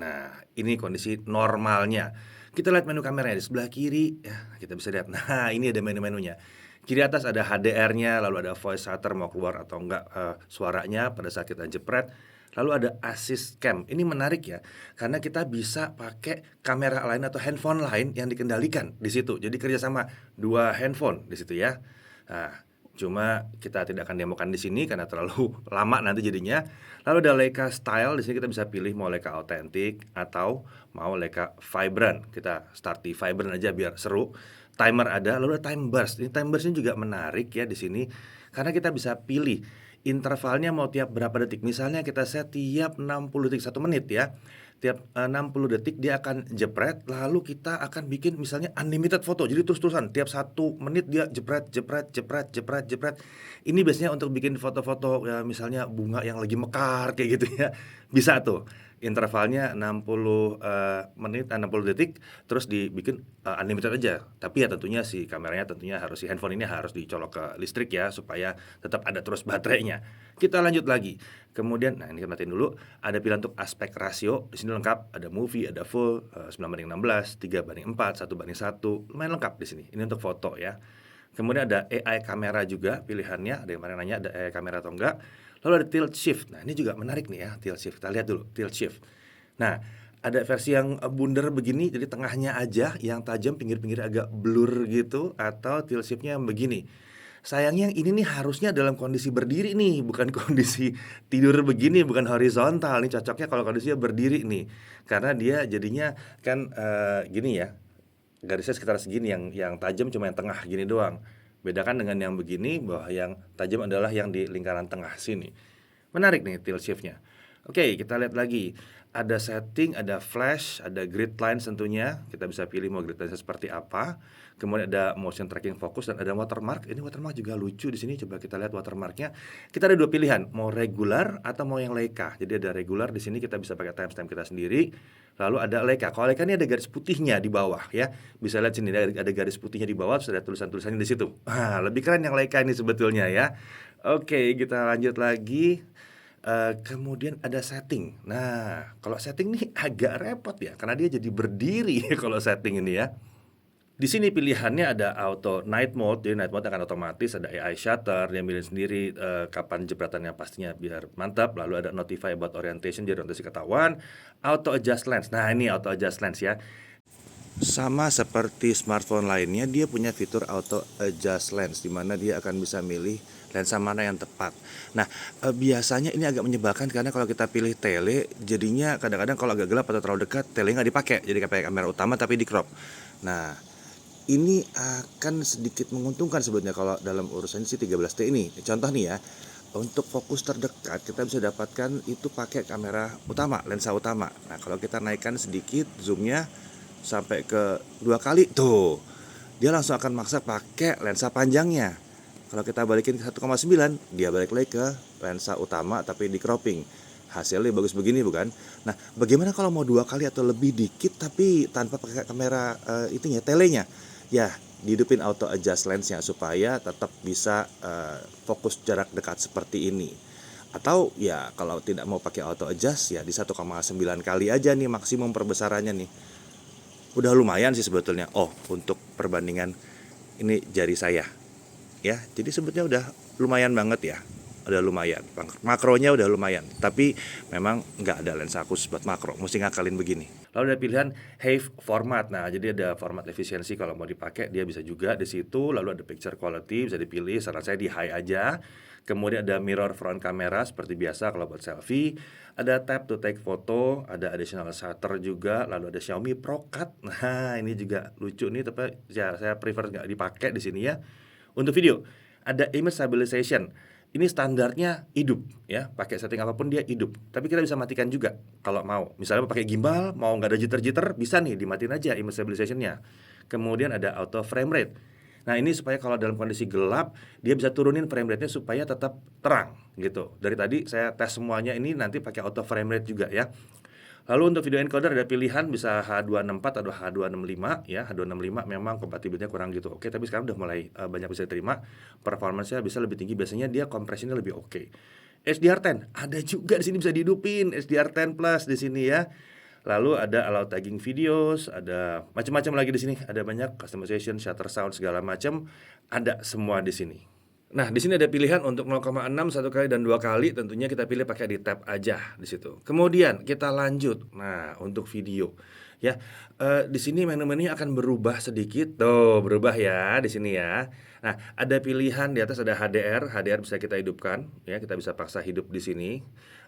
Nah, ini kondisi normalnya. Kita lihat menu kameranya di sebelah kiri, ya kita bisa lihat. Nah, ini ada menu-menunya. Kiri atas ada HDR-nya, lalu ada voice shutter mau keluar atau enggak suaranya pada saat kita jepret. Lalu ada assist cam. Ini menarik ya, karena kita bisa pakai kamera lain atau handphone lain yang dikendalikan di situ. Jadi kerjasama dua handphone di situ ya. Nah, cuma kita tidak akan demokan di sini karena terlalu lama nanti jadinya. Lalu ada Leica Style, di sini kita bisa pilih mau Leica Authentic atau mau Leica Vibrant. Kita start di Vibrant aja biar seru. Timer ada, lalu ada time burst. Ini time burst ini juga menarik ya di sini karena kita bisa pilih intervalnya mau tiap berapa detik. Misalnya kita set tiap 60 detik 1 menit ya. Tiap 60 detik dia akan jepret, lalu kita akan bikin misalnya unlimited foto. Jadi terus-terusan tiap 1 menit dia jepret. Ini biasanya untuk bikin foto-foto ya, misalnya bunga yang lagi mekar kayak gitu ya. Bisa tuh. Intervalnya 60 menit 60 detik terus dibikin unlimited aja. Tapi ya tentunya si kameranya si handphone ini harus dicolok ke listrik ya supaya tetap ada terus baterainya. Kita lanjut lagi. Kemudian ini kita matiin dulu. Ada pilihan untuk aspek rasio. Di sini lengkap, ada movie, ada full 9:16, 3:4, 1:1. Lumayan lengkap di sini. Ini untuk foto ya. Kemudian ada AI kamera juga pilihannya. Ada yang mana nanya ada AI kamera atau enggak. Lalu ada tilt shift. Nah, ini juga menarik nih ya, tilt shift. Kita lihat dulu tilt shift. Nah, ada versi yang bundar begini, jadi tengahnya aja yang tajam, pinggir-pinggir agak blur gitu, atau tilt shiftnya yang begini. Sayangnya ini nih harusnya dalam kondisi berdiri nih, bukan kondisi tidur begini, bukan horizontal. Ini cocoknya kalau kondisinya berdiri nih. Karena dia jadinya kan gini ya. Garisnya sekitar segini, yang tajam cuma yang tengah gini doang. Bedakan dengan yang begini bahwa yang tajam adalah yang di lingkaran tengah sini. Menarik nih tilt shift-nya. Oke, kita lihat lagi. Ada setting, ada flash, ada grid lines tentunya. Kita bisa pilih mau grid lines seperti apa. Kemudian ada motion tracking focus dan ada watermark. Ini watermark juga lucu di sini. Coba kita lihat watermarknya. Kita ada 2 pilihan, mau regular atau mau yang Leica. Jadi ada regular di sini kita bisa pakai timestamp kita sendiri. Lalu ada Leica. Kalau Leica ini ada garis putihnya di bawah ya. Bisa lihat sini ada garis putihnya di bawah, terus ada tulisan-tulisannya di situ. Lebih keren yang Leica ini sebetulnya ya. Oke, kita lanjut lagi. Kemudian ada setting. Nah, kalau setting nih agak repot ya, karena dia jadi berdiri kalau setting ini ya. Di sini pilihannya ada auto night mode, jadi night mode akan otomatis, ada AI shutter, dia milih sendiri kapan jepretannya pastinya biar mantap. Lalu ada notify about orientation, jadi orientasi ketahuan. Auto adjust lens, nah ini auto adjust lens ya. Sama seperti smartphone lainnya, dia punya fitur auto adjust lens, di mana dia akan bisa milih lensa mana yang tepat. Nah, biasanya ini agak menyebalkan karena kalau kita pilih tele, jadinya kadang-kadang kalau agak gelap atau terlalu dekat, tele nggak dipakai, jadi pakai kamera utama tapi di crop. Nah, ini akan sedikit menguntungkan sebetulnya kalau dalam urusan si 13T ini. Contoh nih ya, untuk fokus terdekat kita bisa dapatkan itu pakai kamera utama, lensa utama. Nah, kalau kita naikkan sedikit zoomnya sampai ke 2 kali tuh, dia langsung akan maksa pakai lensa panjangnya. Kalau kita balikin ke 1,9, dia balik lagi ke lensa utama tapi di cropping. Hasilnya bagus begini bukan? Nah, bagaimana kalau mau 2 kali atau lebih dikit tapi tanpa pakai kamera telenya? Ya, dihidupin auto adjust lensnya supaya tetap bisa fokus jarak dekat seperti ini. Atau ya kalau tidak mau pakai auto adjust ya di 1,9 kali aja nih maksimum perbesarannya nih. udah lumayan sih sebetulnya. Oh, untuk perbandingan ini jari saya ya, jadi sebetulnya udah lumayan banget ya, udah lumayan, makronya udah lumayan, tapi memang nggak ada lensa khusus buat makro, mesti ngakalin begini. Lalu ada pilihan HEIF format. Nah, jadi ada format efisiensi kalau mau dipakai dia bisa juga di situ. Lalu ada picture quality bisa dipilih. Saran saya di high aja. Kemudian ada mirror front camera seperti biasa kalau buat selfie. Ada tap to take photo, ada additional shutter juga. Lalu ada Xiaomi Pro Cut. Nah, ini juga lucu nih, tapi ya saya prefer nggak dipakai di sini ya. Untuk video ada image stabilization. Ini standarnya hidup ya, pakai setting apapun dia hidup. Tapi kita bisa matikan juga kalau mau. Misalnya pakai gimbal, mau nggak ada jitter-jitter, bisa nih dimatiin aja image stabilization-nya. Kemudian ada auto frame rate. Nah, ini supaya kalau dalam kondisi gelap dia bisa turunin frame rate-nya supaya tetap terang gitu. Dari tadi saya tes semuanya, ini nanti pakai auto frame rate juga ya. Lalu untuk video encoder ada pilihan bisa H264 atau H265 ya. H265 memang kompatibilitasnya kurang gitu oke, tapi sekarang udah mulai banyak bisa diterima. Performance-nya bisa lebih tinggi, biasanya dia kompresinya lebih oke. HDR10 ada juga di sini, bisa dihidupin HDR10 plus di sini ya. Lalu ada allow tagging videos, ada macam-macam lagi di sini, ada banyak customization, shutter sound segala macam, ada semua di sini. Nah, di sini ada pilihan untuk 0,6, 1 kali dan 2 kali, tentunya kita pilih pakai di tab aja di situ. Kemudian kita lanjut. Nah, untuk video ya, di sini menu-menunya akan berubah sedikit. Tuh, berubah ya di sini ya. Nah, ada pilihan di atas ada HDR, HDR bisa kita hidupkan ya, kita bisa paksa hidup di sini.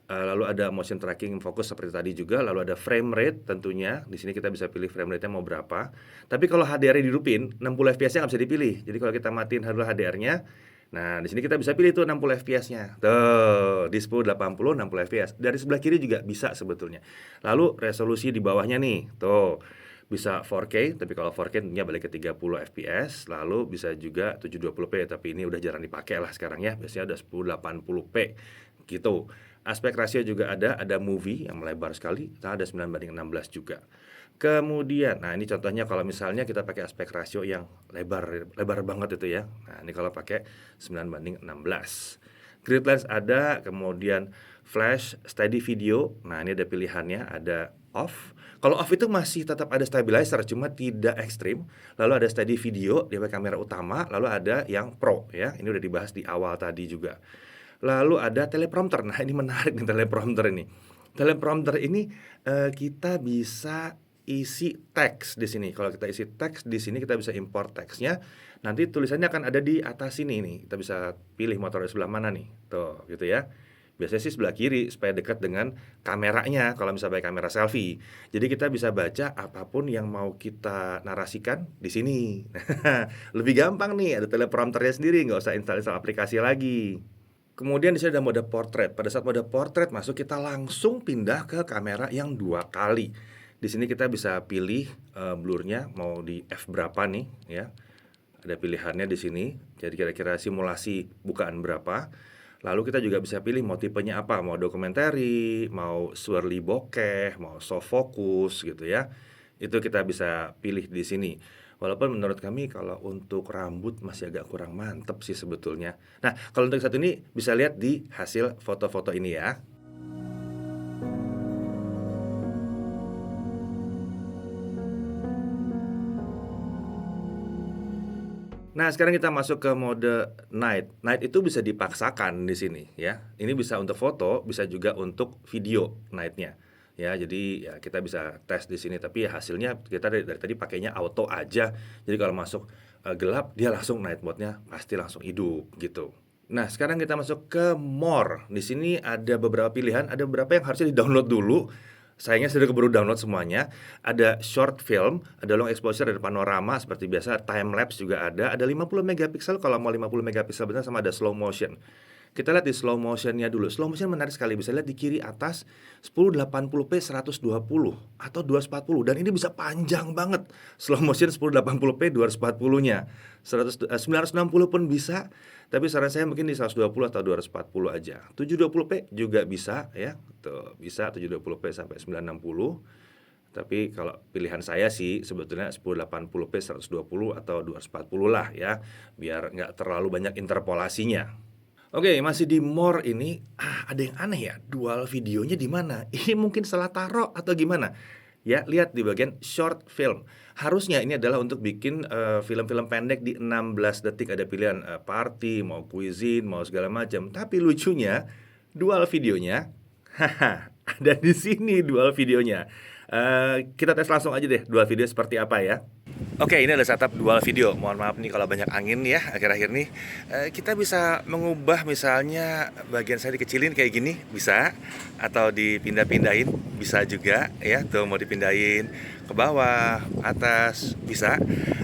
Lalu ada motion tracking fokus seperti tadi juga, lalu ada frame rate tentunya. Di sini kita bisa pilih frame rate-nya mau berapa. Tapi kalau HDR-nya dihidupin, 60 fps-nya nggak bisa dipilih. Jadi kalau kita matiin dulu HDR-nya, nah, di sini kita bisa pilih tuh 60 fps-nya. Tuh, di 1080 60 fps. Dari sebelah kiri juga bisa sebetulnya. Lalu resolusi di bawahnya nih. Tuh, bisa 4K, tapi kalau 4K tentunya balik ke 30 fps. Lalu bisa juga 720p, tapi ini udah jarang dipakai lah sekarang ya. Biasanya udah 1080p gitu. Aspek rasio juga ada movie yang melebar sekali. Nah, ada 9:16 juga. Kemudian, nah ini contohnya kalau misalnya kita pakai aspek rasio yang lebar banget itu ya. Nah, ini kalau pakai 9:16. Grid lens ada, kemudian flash, steady video. Nah, ini ada pilihannya, ada off. Kalau off itu masih tetap ada stabilizer, cuma tidak ekstrim. Lalu ada steady video, dia pakai kamera utama. Lalu ada yang pro ya, ini udah dibahas di awal tadi juga. Lalu ada teleprompter. Nah, ini menarik nih teleprompter ini. Teleprompter ini kita bisa isi teks di sini. Kalau kita isi teks di sini, kita bisa import teksnya. Nanti tulisannya akan ada di atas sini nih. Kita bisa pilih mau taruh di sebelah mana nih. Tuh, gitu ya. Biasanya sih sebelah kiri supaya dekat dengan kameranya kalau misalnya pakai kamera selfie. Jadi kita bisa baca apapun yang mau kita narasikan di sini. Lebih gampang nih, ada teleprompternya sendiri, nggak usah install aplikasi lagi. Kemudian di sini ada mode portrait. Pada saat mode portrait masuk, kita langsung pindah ke kamera yang 2 kali. Di sini kita bisa pilih blurnya mau di f berapa nih ya. Ada pilihannya di sini. Jadi kira-kira simulasi bukaan berapa. Lalu kita juga bisa pilih mau tipenya apa, mau documentary, mau swirly bokeh, mau soft focus gitu ya. Itu kita bisa pilih di sini. Walaupun menurut kami kalau untuk rambut masih agak kurang mantep sih sebetulnya. Nah, kalau untuk satu ini bisa lihat di hasil foto-foto ini ya. Nah, sekarang kita masuk ke mode night. Night itu bisa dipaksakan di sini ya. Ini bisa untuk foto, bisa juga untuk video night-nya. Ya, jadi ya kita bisa tes di sini, tapi ya hasilnya kita dari tadi pakainya auto aja. Jadi kalau masuk gelap, dia langsung night mode-nya pasti langsung hidup gitu. Nah, sekarang kita masuk ke more. Di sini ada beberapa pilihan, ada beberapa yang harusnya di-download dulu. Sayangnya sudah keburu download semuanya. Ada short film, ada long exposure, ada panorama seperti biasa, time lapse juga ada 50 megapiksel kalau mau 50 megapiksel benar, sama ada slow motion. Kita lihat di slow motionnya dulu. Slow motion menarik sekali, bisa lihat di kiri atas 1080p 120 atau 240, dan ini bisa panjang banget. Slow motion 1080p 240-nya. 960 pun bisa, tapi saran saya mungkin di 120 atau 240 aja. 720p juga bisa ya. Tuh, bisa 720p sampai 960. Tapi kalau pilihan saya sih sebetulnya 1080p 120 atau 240 lah ya, biar nggak terlalu banyak interpolasinya. Oke, masih di more ini, ada yang aneh ya, dual videonya di mana? Ini mungkin salah taruh atau gimana? Ya, lihat di bagian short film. Harusnya ini adalah untuk bikin film-film pendek di 16 detik. Ada pilihan party, mau cuisine, mau segala macam. Tapi lucunya, dual videonya, haha, ada di sini dual videonya. Kita tes langsung aja deh dual video seperti apa ya. Oke, ini ada setup dual video. Mohon maaf nih kalau banyak angin ya akhir-akhir nih. Kita bisa mengubah misalnya bagian saya dikecilin kayak gini, bisa. Atau dipindah-pindahin, bisa juga ya. Tuh mau dipindahin ke bawah, atas, bisa.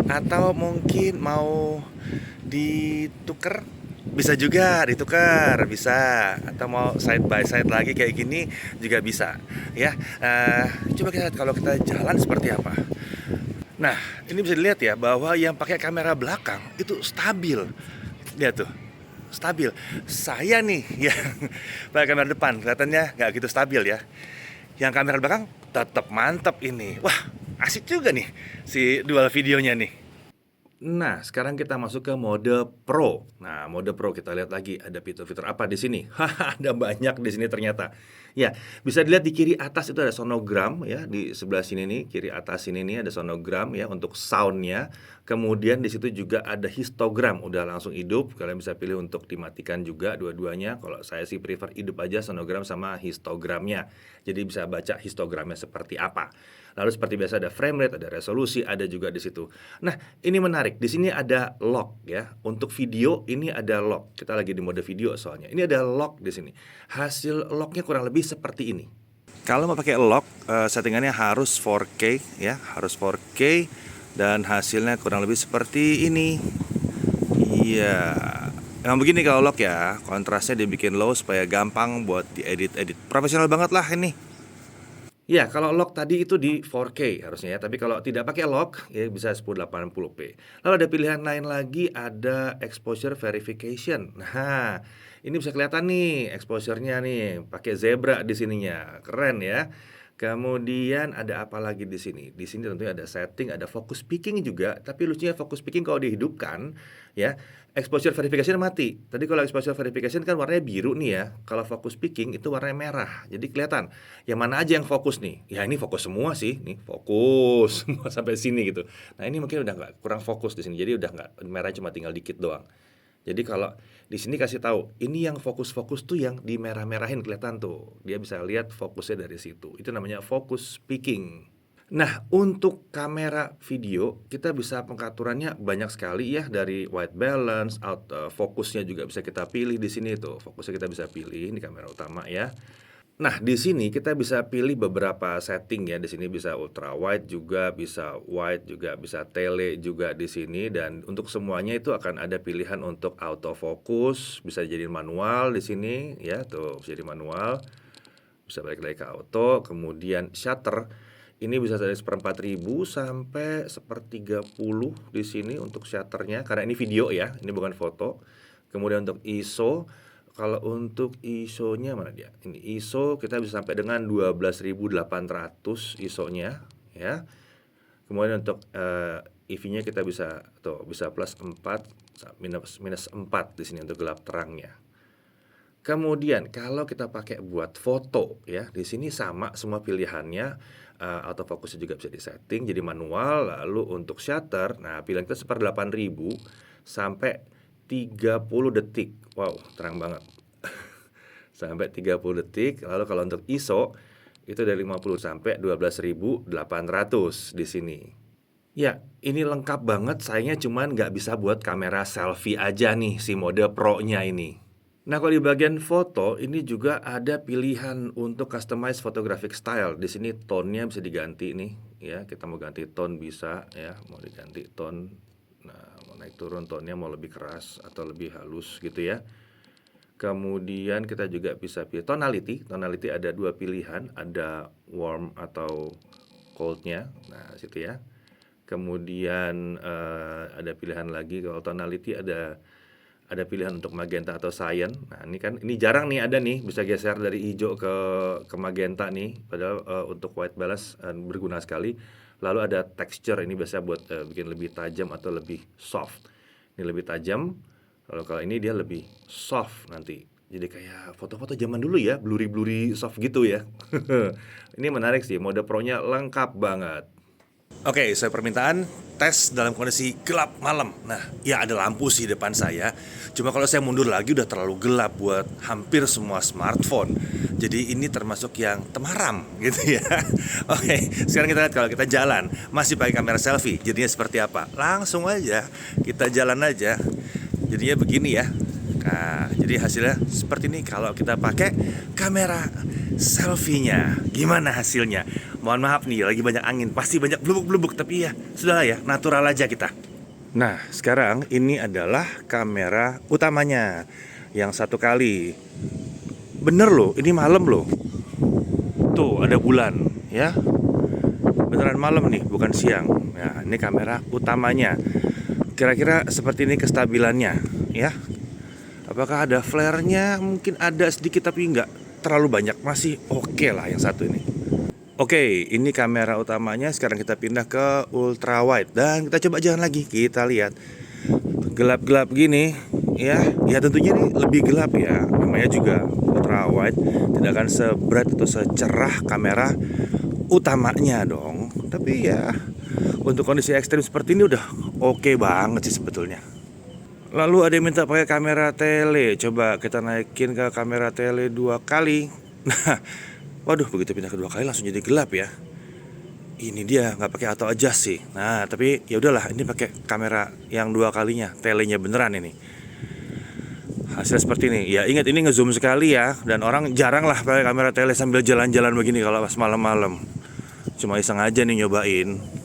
Atau mungkin mau ditukar, bisa juga ditukar, bisa. Atau mau side by side lagi kayak gini juga bisa ya. Coba kita lihat kalau kita jalan seperti apa. Nah, ini bisa dilihat ya bahwa yang pakai kamera belakang itu stabil. Lihat tuh, stabil. Saya nih yang pakai kamera depan kelihatannya nggak gitu stabil ya. Yang kamera belakang tetap mantap ini. Wah, asik juga nih si dual videonya nih. Nah, sekarang kita masuk ke mode Pro. Nah, mode Pro kita lihat lagi ada fitur-fitur apa di sini. Haha, ada banyak di sini ternyata. Ya, bisa dilihat di kiri atas itu ada sonogram ya, di sebelah sini nih, kiri atas sini nih ada sonogram ya untuk soundnya. Kemudian di situ juga ada histogram, udah langsung hidup. Kalian bisa pilih untuk dimatikan juga dua-duanya. Kalau saya sih prefer hidup aja sonogram sama histogramnya. Jadi bisa baca histogramnya seperti apa. Lalu seperti biasa ada frame rate, ada resolusi, ada juga di situ. Nah, ini menarik. Di sini ada lock ya. Untuk video ini ada lock. Kita lagi di mode video soalnya. Ini ada lock di sini. Hasil locknya kurang lebih seperti ini. Kalau mau pakai lock, settingannya harus 4K ya, harus 4K dan hasilnya kurang lebih seperti ini. Iya. Emang begini kalau lock ya, kontrasnya dibikin low supaya gampang buat diedit-edit. Profesional banget lah ini. Ya, kalau lock tadi itu di 4K harusnya ya, tapi kalau tidak pakai lock ya bisa 1080p. Lalu ada pilihan lain lagi, ada exposure verification. Nah, ini bisa kelihatan nih exposure-nya nih, pakai zebra di sininya. Keren ya. Kemudian ada apa lagi di sini? Di sini tentunya ada setting, ada focus picking juga. Tapi lucunya focus picking kalau dihidupkan ya, exposure verification mati. Tadi kalau exposure verification kan warnanya biru nih ya. Kalau focus picking itu warnanya merah. Jadi kelihatan yang mana aja yang fokus nih. Ya ini fokus semua sih, nih fokus semua sampai sini gitu. Nah ini mungkin udah nggak, kurang fokus di sini. Jadi udah nggak, merah cuma tinggal dikit doang. Jadi kalau di sini kasih tahu, ini yang fokus-fokus tuh yang di merah-merahin kelihatan tuh. Dia bisa lihat fokusnya dari situ. Itu namanya focus picking. Nah, untuk kamera video kita bisa pengaturannya banyak sekali ya, dari white balance, fokusnya juga bisa kita pilih di sini tuh. Fokusnya kita bisa pilih di kamera utama ya. Nah, di sini kita bisa pilih beberapa setting ya. Di sini bisa ultra wide juga, bisa wide juga, bisa tele juga di sini, dan untuk semuanya itu akan ada pilihan untuk autofocus, bisa jadi manual di sini ya, tuh bisa jadi manual. Bisa balik lagi ke auto, kemudian shutter ini bisa dari 1/4.000 sampai 1/30 di sini untuk shutternya, karena ini video ya, ini bukan foto. Kemudian untuk ISO, kalau untuk ISO-nya mana dia? Ini ISO kita bisa sampai dengan 12.800 ISO-nya ya. Kemudian untuk EV-nya kita bisa tuh bisa +4 -4 di sini untuk gelap terangnya. Kemudian kalau kita pakai buat foto ya, di sini sama semua pilihannya, autofocusnya juga bisa disetting jadi manual. Lalu untuk shutter, nah pilihan kita 1/8.000 sampai 30 detik. Wow, terang banget. Sampai 30 detik. Lalu kalau untuk ISO itu dari 50 sampai 12.800 di sini. Ya, ini lengkap banget. Sayangnya cuman nggak bisa buat kamera selfie aja nih si mode Pro-nya ini. Nah, kalau di bagian foto ini juga ada pilihan untuk customize photographic style. Di sini tone-nya bisa diganti nih ya. Kita mau ganti tone bisa ya, mau diganti tone. Nah, mau naik turun tone-nya, mau lebih keras atau lebih halus gitu ya. Kemudian kita juga bisa pilih tonality. Tonality ada dua pilihan, ada warm atau cold-nya. Nah, situ ya. Kemudian ada pilihan lagi, kalau tonality ada pilihan untuk magenta atau cyan. Nah, ini jarang nih ada nih, bisa geser dari hijau ke magenta nih. Padahal untuk white balance berguna sekali. Lalu ada texture, ini biasa buat bikin lebih tajam atau lebih soft. Ini lebih tajam. Lalu kalau ini dia lebih soft nanti. Jadi kayak foto-foto zaman dulu ya, blurry-blurry soft gitu ya. Ini menarik sih, mode Pro-nya lengkap banget. Oke, sesuai permintaan, tes dalam kondisi gelap malam. Nah, ya ada lampu sih di depan saya. Cuma kalau saya mundur lagi udah terlalu gelap buat hampir semua smartphone. Jadi ini termasuk yang temaram gitu ya. Oke, sekarang kita lihat kalau kita jalan masih pakai kamera selfie. Jadinya seperti apa? Langsung aja kita jalan aja. Jadinya begini ya. Nah, jadi hasilnya seperti ini kalau kita pakai kamera selfie-nya. Gimana hasilnya? Mohon maaf nih, lagi banyak angin, pasti banyak blubuk-blubuk, tapi ya sudahlah ya, natural aja kita. Nah, sekarang ini adalah kamera utamanya yang satu kali. Bener loh, ini malam loh. Tuh, ada bulan ya. Beneran malam nih, bukan siang. Nah, ini kamera utamanya. Kira-kira seperti ini kestabilannya ya. Apakah ada flare-nya? Mungkin ada sedikit tapi nggak terlalu banyak. Masih oke lah yang satu ini. Oke, ini kamera utamanya. Sekarang kita pindah ke ultra wide dan kita coba jalan lagi. Kita lihat gelap-gelap gini ya. Ya tentunya ini lebih gelap ya. Namanya juga ultra wide, tidak akan sebright atau secerah kamera utamanya dong. Tapi ya untuk kondisi ekstrim seperti ini udah oke banget sih sebetulnya. Lalu ada yang minta pakai kamera tele. Coba kita naikin ke kamera tele 2 kali. Nah, waduh, begitu pindah kedua kali langsung jadi gelap ya. Ini dia nggak pakai auto adjust sih. Nah, tapi ya udahlah, ini pakai kamera yang 2 kalinya, telenya beneran ini. Hasilnya seperti ini. Ya ingat ini ngezoom sekali ya, dan orang jarang lah pakai kamera tele sambil jalan-jalan begini kalau pas malam-malam. Cuma iseng aja nih nyobain.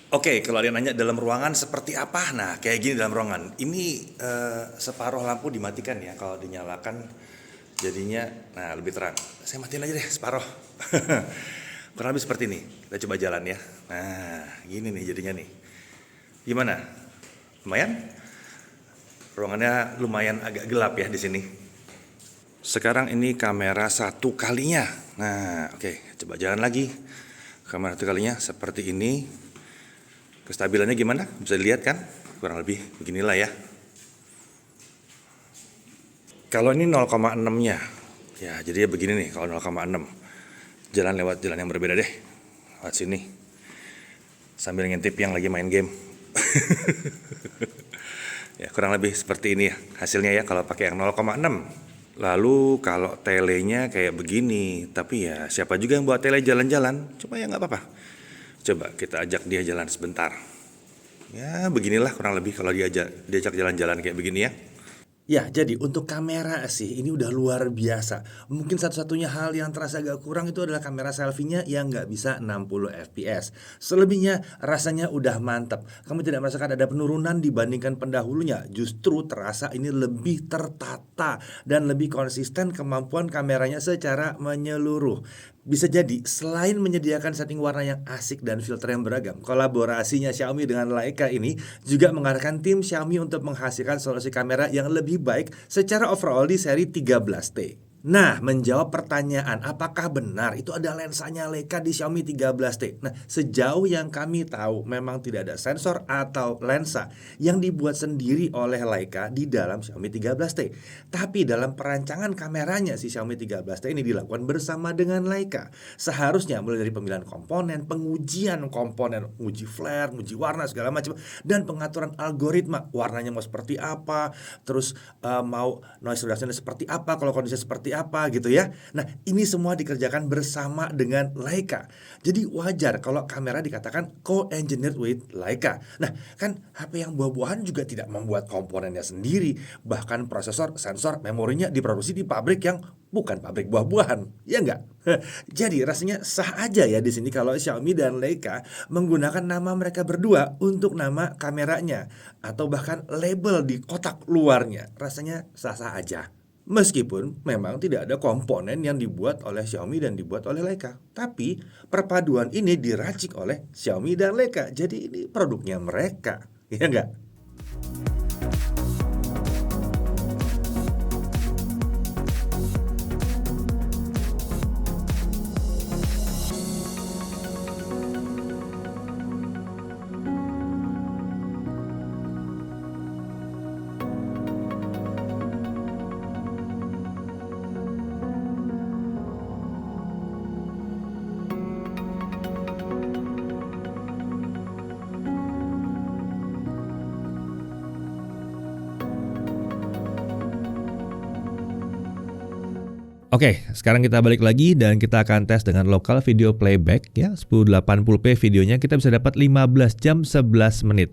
Oke, kalau ada yang nanya dalam ruangan seperti apa? Nah, kayak gini dalam ruangan. Ini separuh lampu dimatikan ya, kalau dinyalakan jadinya nah lebih terang. Saya matiin aja deh separuh. Kurang lebih seperti ini. Kita coba jalan ya. Nah, gini nih jadinya nih. Gimana? Lumayan? Ruangannya lumayan agak gelap ya di sini. Sekarang ini kamera 1 kalinya. Nah, oke, coba jalan lagi. Kamera 1 kalinya seperti ini. Kestabilannya gimana? Bisa dilihat kan? Kurang lebih beginilah ya. Kalau ini 0,6-nya. Ya, jadi begini nih kalau 0,6. Jalan lewat jalan yang berbeda deh. Lewat sini. Sambil ngintip yang lagi main game. Ya, kurang lebih seperti ini ya hasilnya ya kalau pakai yang 0,6. Lalu kalau telenya kayak begini, tapi ya siapa juga yang buat tele jalan-jalan? Cuma ya nggak apa-apa. Coba kita ajak dia jalan sebentar. Ya beginilah kurang lebih kalau diajak jalan-jalan kayak begini ya. Ya, jadi untuk kamera sih ini udah luar biasa. Mungkin satu-satunya hal yang terasa agak kurang itu adalah kamera selfie-nya yang nggak bisa 60 fps. Selebihnya rasanya udah mantap. Kamu tidak merasakan ada penurunan dibandingkan pendahulunya. Justru terasa ini lebih tertata dan lebih konsisten kemampuan kameranya secara menyeluruh. Bisa jadi selain menyediakan setting warna yang asik dan filter yang beragam, kolaborasinya Xiaomi dengan Leica ini juga mengarahkan tim Xiaomi untuk menghasilkan solusi kamera yang lebih baik secara overall di seri 13T. Nah, menjawab pertanyaan apakah benar itu ada lensanya Leica di Xiaomi 13T. Nah, sejauh yang kami tahu memang tidak ada sensor atau lensa yang dibuat sendiri oleh Leica di dalam Xiaomi 13T. Tapi dalam perancangan kameranya si Xiaomi 13T ini dilakukan bersama dengan Leica. Seharusnya mulai dari pemilihan komponen, pengujian komponen, uji flare, uji warna segala macam, dan pengaturan algoritma warnanya mau seperti apa, terus mau noise reduction seperti apa, kalau kondisinya seperti apa gitu ya. Nah, ini semua dikerjakan bersama dengan Leica. Jadi wajar kalau kamera dikatakan co-engineered with Leica. Nah, kan HP yang buah-buahan juga tidak membuat komponennya sendiri. Bahkan prosesor, sensor, memorinya diproduksi di pabrik yang bukan pabrik buah-buahan. Ya enggak? Jadi rasanya sah aja ya di sini kalau Xiaomi dan Leica menggunakan nama mereka berdua untuk nama kameranya atau bahkan label di kotak luarnya. Rasanya sah-sah aja. Meskipun memang tidak ada komponen yang dibuat oleh Xiaomi dan dibuat oleh Leica, tapi perpaduan ini diracik oleh Xiaomi dan Leica. Jadi ini produknya mereka, ya enggak? Oke, sekarang kita balik lagi dan kita akan tes dengan local video playback ya. 1080p videonya kita bisa dapat 15 jam 11 menit.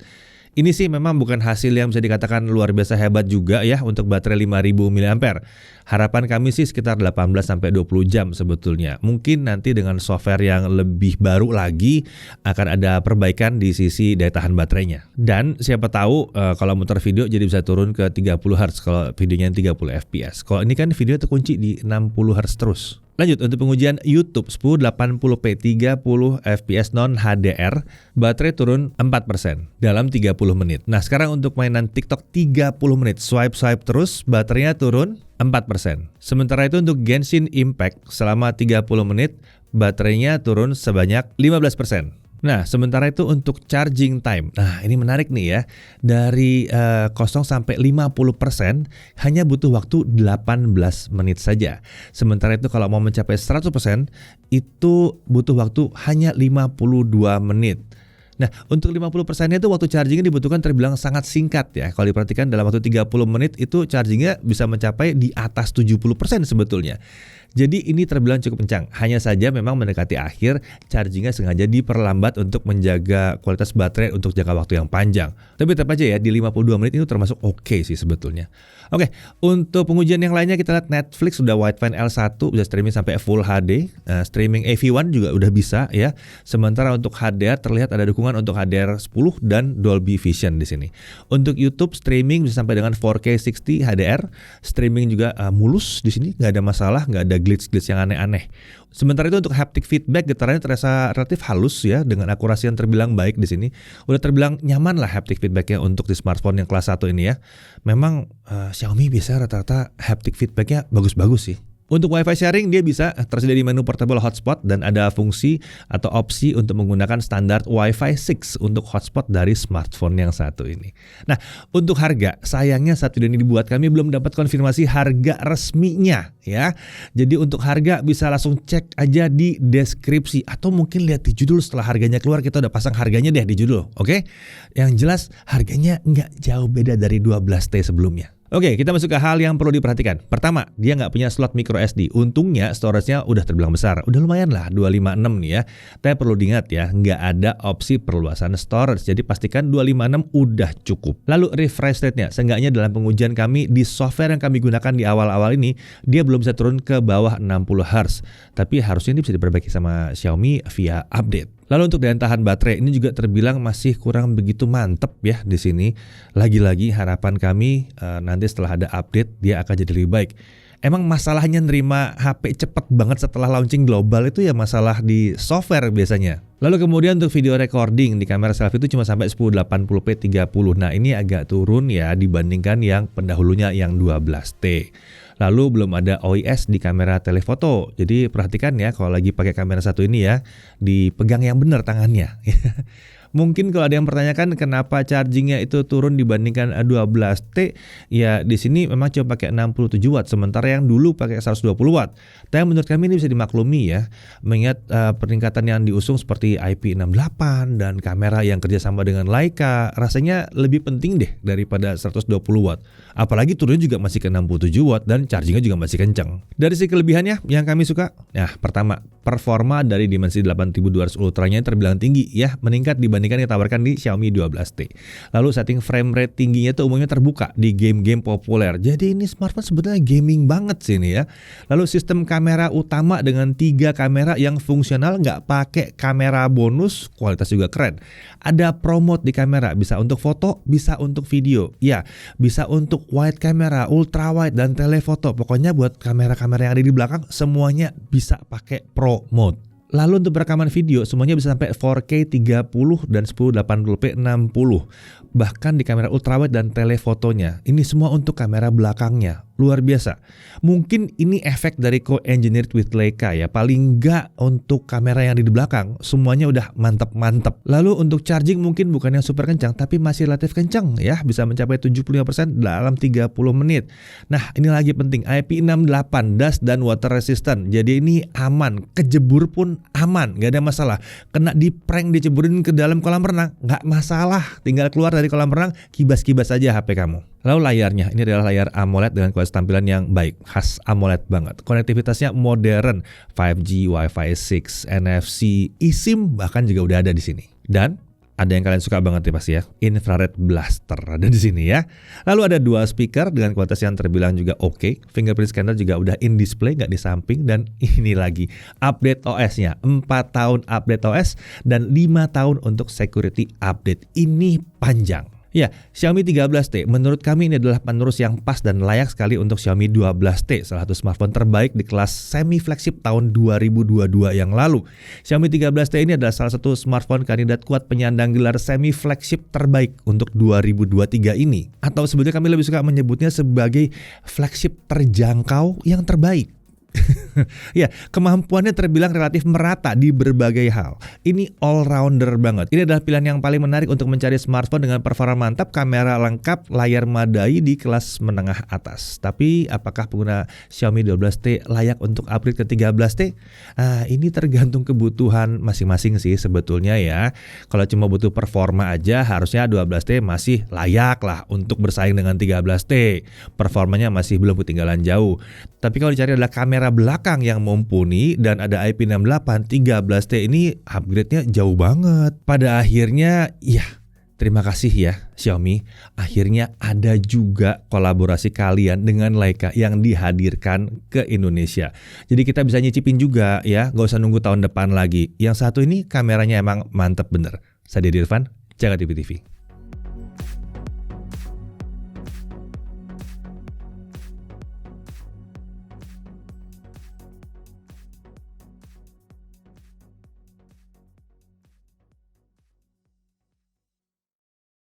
Ini sih memang bukan hasil yang bisa dikatakan luar biasa hebat juga ya untuk baterai 5000 mAh. Harapan kami sih sekitar 18-20 jam sebetulnya. Mungkin nanti dengan software yang lebih baru lagi akan ada perbaikan di sisi daya tahan baterainya. Dan siapa tahu kalau muter video jadi bisa turun ke 30 Hz kalau videonya 30 fps. Kalau ini kan video terkunci di 60 Hz terus. Lanjut untuk pengujian YouTube 1080p 30 fps non HDR, baterai turun 4% dalam 30 menit. Nah, sekarang untuk mainan TikTok 30 menit, swipe terus, baterainya turun 4%. Sementara itu untuk Genshin Impact selama 30 menit, baterainya turun sebanyak 15%. Nah, sementara itu untuk charging time. Nah, ini menarik nih ya. Dari 0 sampai 50% hanya butuh waktu 18 menit saja. Sementara itu kalau mau mencapai 100% itu butuh waktu hanya 52 menit. Nah, untuk 50%-nya itu waktu chargingnya dibutuhkan terbilang sangat singkat ya. Kalau diperhatikan dalam waktu 30 menit itu chargingnya bisa mencapai di atas 70% sebetulnya. Jadi ini terbilang cukup kencang. Hanya saja memang mendekati akhir, chargingnya sengaja diperlambat untuk menjaga kualitas baterai untuk jangka waktu yang panjang. Tapi tetap aja ya, di 52 menit itu termasuk oke sih sebetulnya. Oke, untuk pengujian yang lainnya kita lihat Netflix sudah wideband L1, bisa streaming sampai Full HD. Streaming AV1 juga udah bisa ya. Sementara untuk HDR terlihat ada dukungan untuk HDR10 dan Dolby Vision di sini. Untuk YouTube streaming bisa sampai dengan 4K 60 HDR. Streaming juga mulus di sini, nggak ada masalah, nggak ada glitch yang aneh-aneh. Sementara itu untuk haptic feedback getarannya terasa relatif halus ya dengan akurasi yang terbilang baik di sini. Udah terbilang nyaman lah haptic feedbacknya untuk di smartphone yang kelas 1 ini ya. Memang Xiaomi biasa rata-rata haptic feedbacknya bagus-bagus sih. Untuk Wi-Fi sharing dia bisa tersedia di menu portable hotspot dan ada fungsi atau opsi untuk menggunakan standar Wi-Fi 6 untuk hotspot dari smartphone yang satu ini. Nah, untuk harga, sayangnya saat video ini dibuat kami belum dapat konfirmasi harga resminya ya. Jadi untuk harga bisa langsung cek aja di deskripsi atau mungkin lihat di judul setelah harganya keluar kita udah pasang harganya deh di judul, oke? Yang jelas harganya nggak jauh beda dari 12T sebelumnya. Oke, kita masuk ke hal yang perlu diperhatikan. Pertama, dia nggak punya slot micro SD. Untungnya storage-nya udah terbilang besar. Udah lumayan lah, 256 nih ya. Tapi perlu diingat ya, nggak ada opsi perluasan storage. Jadi pastikan 256 udah cukup. Lalu refresh rate-nya, seenggaknya dalam pengujian kami di software yang kami gunakan di awal-awal ini, dia belum bisa turun ke bawah 60 Hz. Tapi harusnya ini bisa diperbaiki sama Xiaomi via update. Lalu untuk daya tahan baterai ini juga terbilang masih kurang begitu mantep ya di sini. Lagi-lagi harapan kami nanti setelah ada update dia akan jadi lebih baik. Emang masalahnya nerima HP cepet banget setelah launching global itu ya masalah di software biasanya. Lalu kemudian untuk video recording di kamera selfie itu cuma sampai 1080p 30. Nah ini agak turun ya dibandingkan yang pendahulunya yang 12T. Lalu belum ada OIS di kamera telefoto. Jadi perhatikan ya kalau lagi pakai kamera satu ini ya, dipegang yang benar tangannya. Mungkin kalau ada yang pertanyakan kenapa chargingnya itu turun dibandingkan 12T, ya di sini memang cuma pakai 67 watt, sementara yang dulu pakai 120 watt. Tapi menurut kami ini bisa dimaklumi ya, mengingat peningkatan yang diusung seperti IP68 dan kamera yang kerjasama dengan Leica, rasanya lebih penting deh daripada 120 watt. Apalagi turunnya juga masih ke 67 watt dan chargingnya juga masih kencang. Dari sisi kelebihannya yang kami suka, nah pertama, performa dari Dimensity 8200 Ultra-nya terbilang tinggi ya, meningkat dibandingkan yang ditawarkan di Xiaomi 12T. Lalu setting frame rate tingginya itu umumnya terbuka di game-game populer. Jadi ini smartphone sebetulnya gaming banget sih ini ya. Lalu sistem kamera utama dengan 3 kamera yang fungsional, nggak pakai kamera bonus, kualitas juga keren. Ada pro mode di kamera, bisa untuk foto, bisa untuk video. Ya, bisa untuk wide camera, ultra wide dan telephoto. Pokoknya buat kamera-kamera yang ada di belakang semuanya bisa pakai pro mode. Lalu untuk rekaman video semuanya bisa sampai 4K 30 dan 1080p 60. Bahkan di kamera ultrawide dan telefotonya. Ini semua untuk kamera belakangnya. Luar biasa. Mungkin ini efek dari co-engineered with Leica ya. Paling enggak untuk kamera yang ada di belakang semuanya udah mantep-mantep. Lalu untuk charging mungkin bukan yang super kencang tapi masih relatif kencang ya. Bisa mencapai 75% dalam 30 menit. Nah ini lagi penting, IP68 dust dan water resistant. Jadi ini aman. Kejebur pun pun aman, nggak ada masalah. Kena di prank diceburin ke dalam kolam renang, nggak masalah. Tinggal keluar dari kolam renang, kibas-kibas aja HP kamu. Lalu layarnya, ini adalah layar AMOLED dengan kualitas tampilan yang baik, khas AMOLED banget. Konektivitasnya modern, 5G, Wi-Fi 6, NFC, eSIM bahkan juga udah ada di sini. Dan ada yang kalian suka banget ya pasti ya, infrared blaster ada di sini ya. Lalu ada dual speaker dengan kualitas yang terbilang juga oke. Fingerprint scanner juga udah in display, nggak di samping. Dan ini lagi update OS-nya, 4 tahun update OS dan 5 tahun untuk security update. Ini panjang. Ya, Xiaomi 13T menurut kami ini adalah penerus yang pas dan layak sekali untuk Xiaomi 12T, salah satu smartphone terbaik di kelas semi flagship tahun 2022 yang lalu. Xiaomi 13T ini adalah salah satu smartphone kandidat kuat penyandang gelar semi flagship terbaik untuk 2023 ini. Atau sebetulnya kami lebih suka menyebutnya sebagai flagship terjangkau yang terbaik. Ya, kemampuannya terbilang relatif merata di berbagai hal. Ini all-rounder banget. Ini adalah pilihan yang paling menarik untuk mencari smartphone dengan performa mantap, kamera lengkap, layar madai di kelas menengah atas. Tapi apakah pengguna Xiaomi 12T layak untuk upgrade ke 13T? Ini tergantung kebutuhan masing-masing sih sebetulnya ya. Kalau cuma butuh performa aja, harusnya 12T masih layak lah untuk bersaing dengan 13T. Performanya masih belum ketinggalan jauh. Tapi kalau dicari adalah kamera belakang yang mumpuni dan ada IP68, 13T ini upgrade-nya jauh banget. Pada akhirnya ya, terima kasih ya Xiaomi. Akhirnya ada juga kolaborasi kalian dengan Leica yang dihadirkan ke Indonesia. Jadi kita bisa nyicipin juga ya, gak usah nunggu tahun depan lagi. Yang satu ini kameranya emang mantep bener. Saya Dedi Irfan, Jaga TV TV.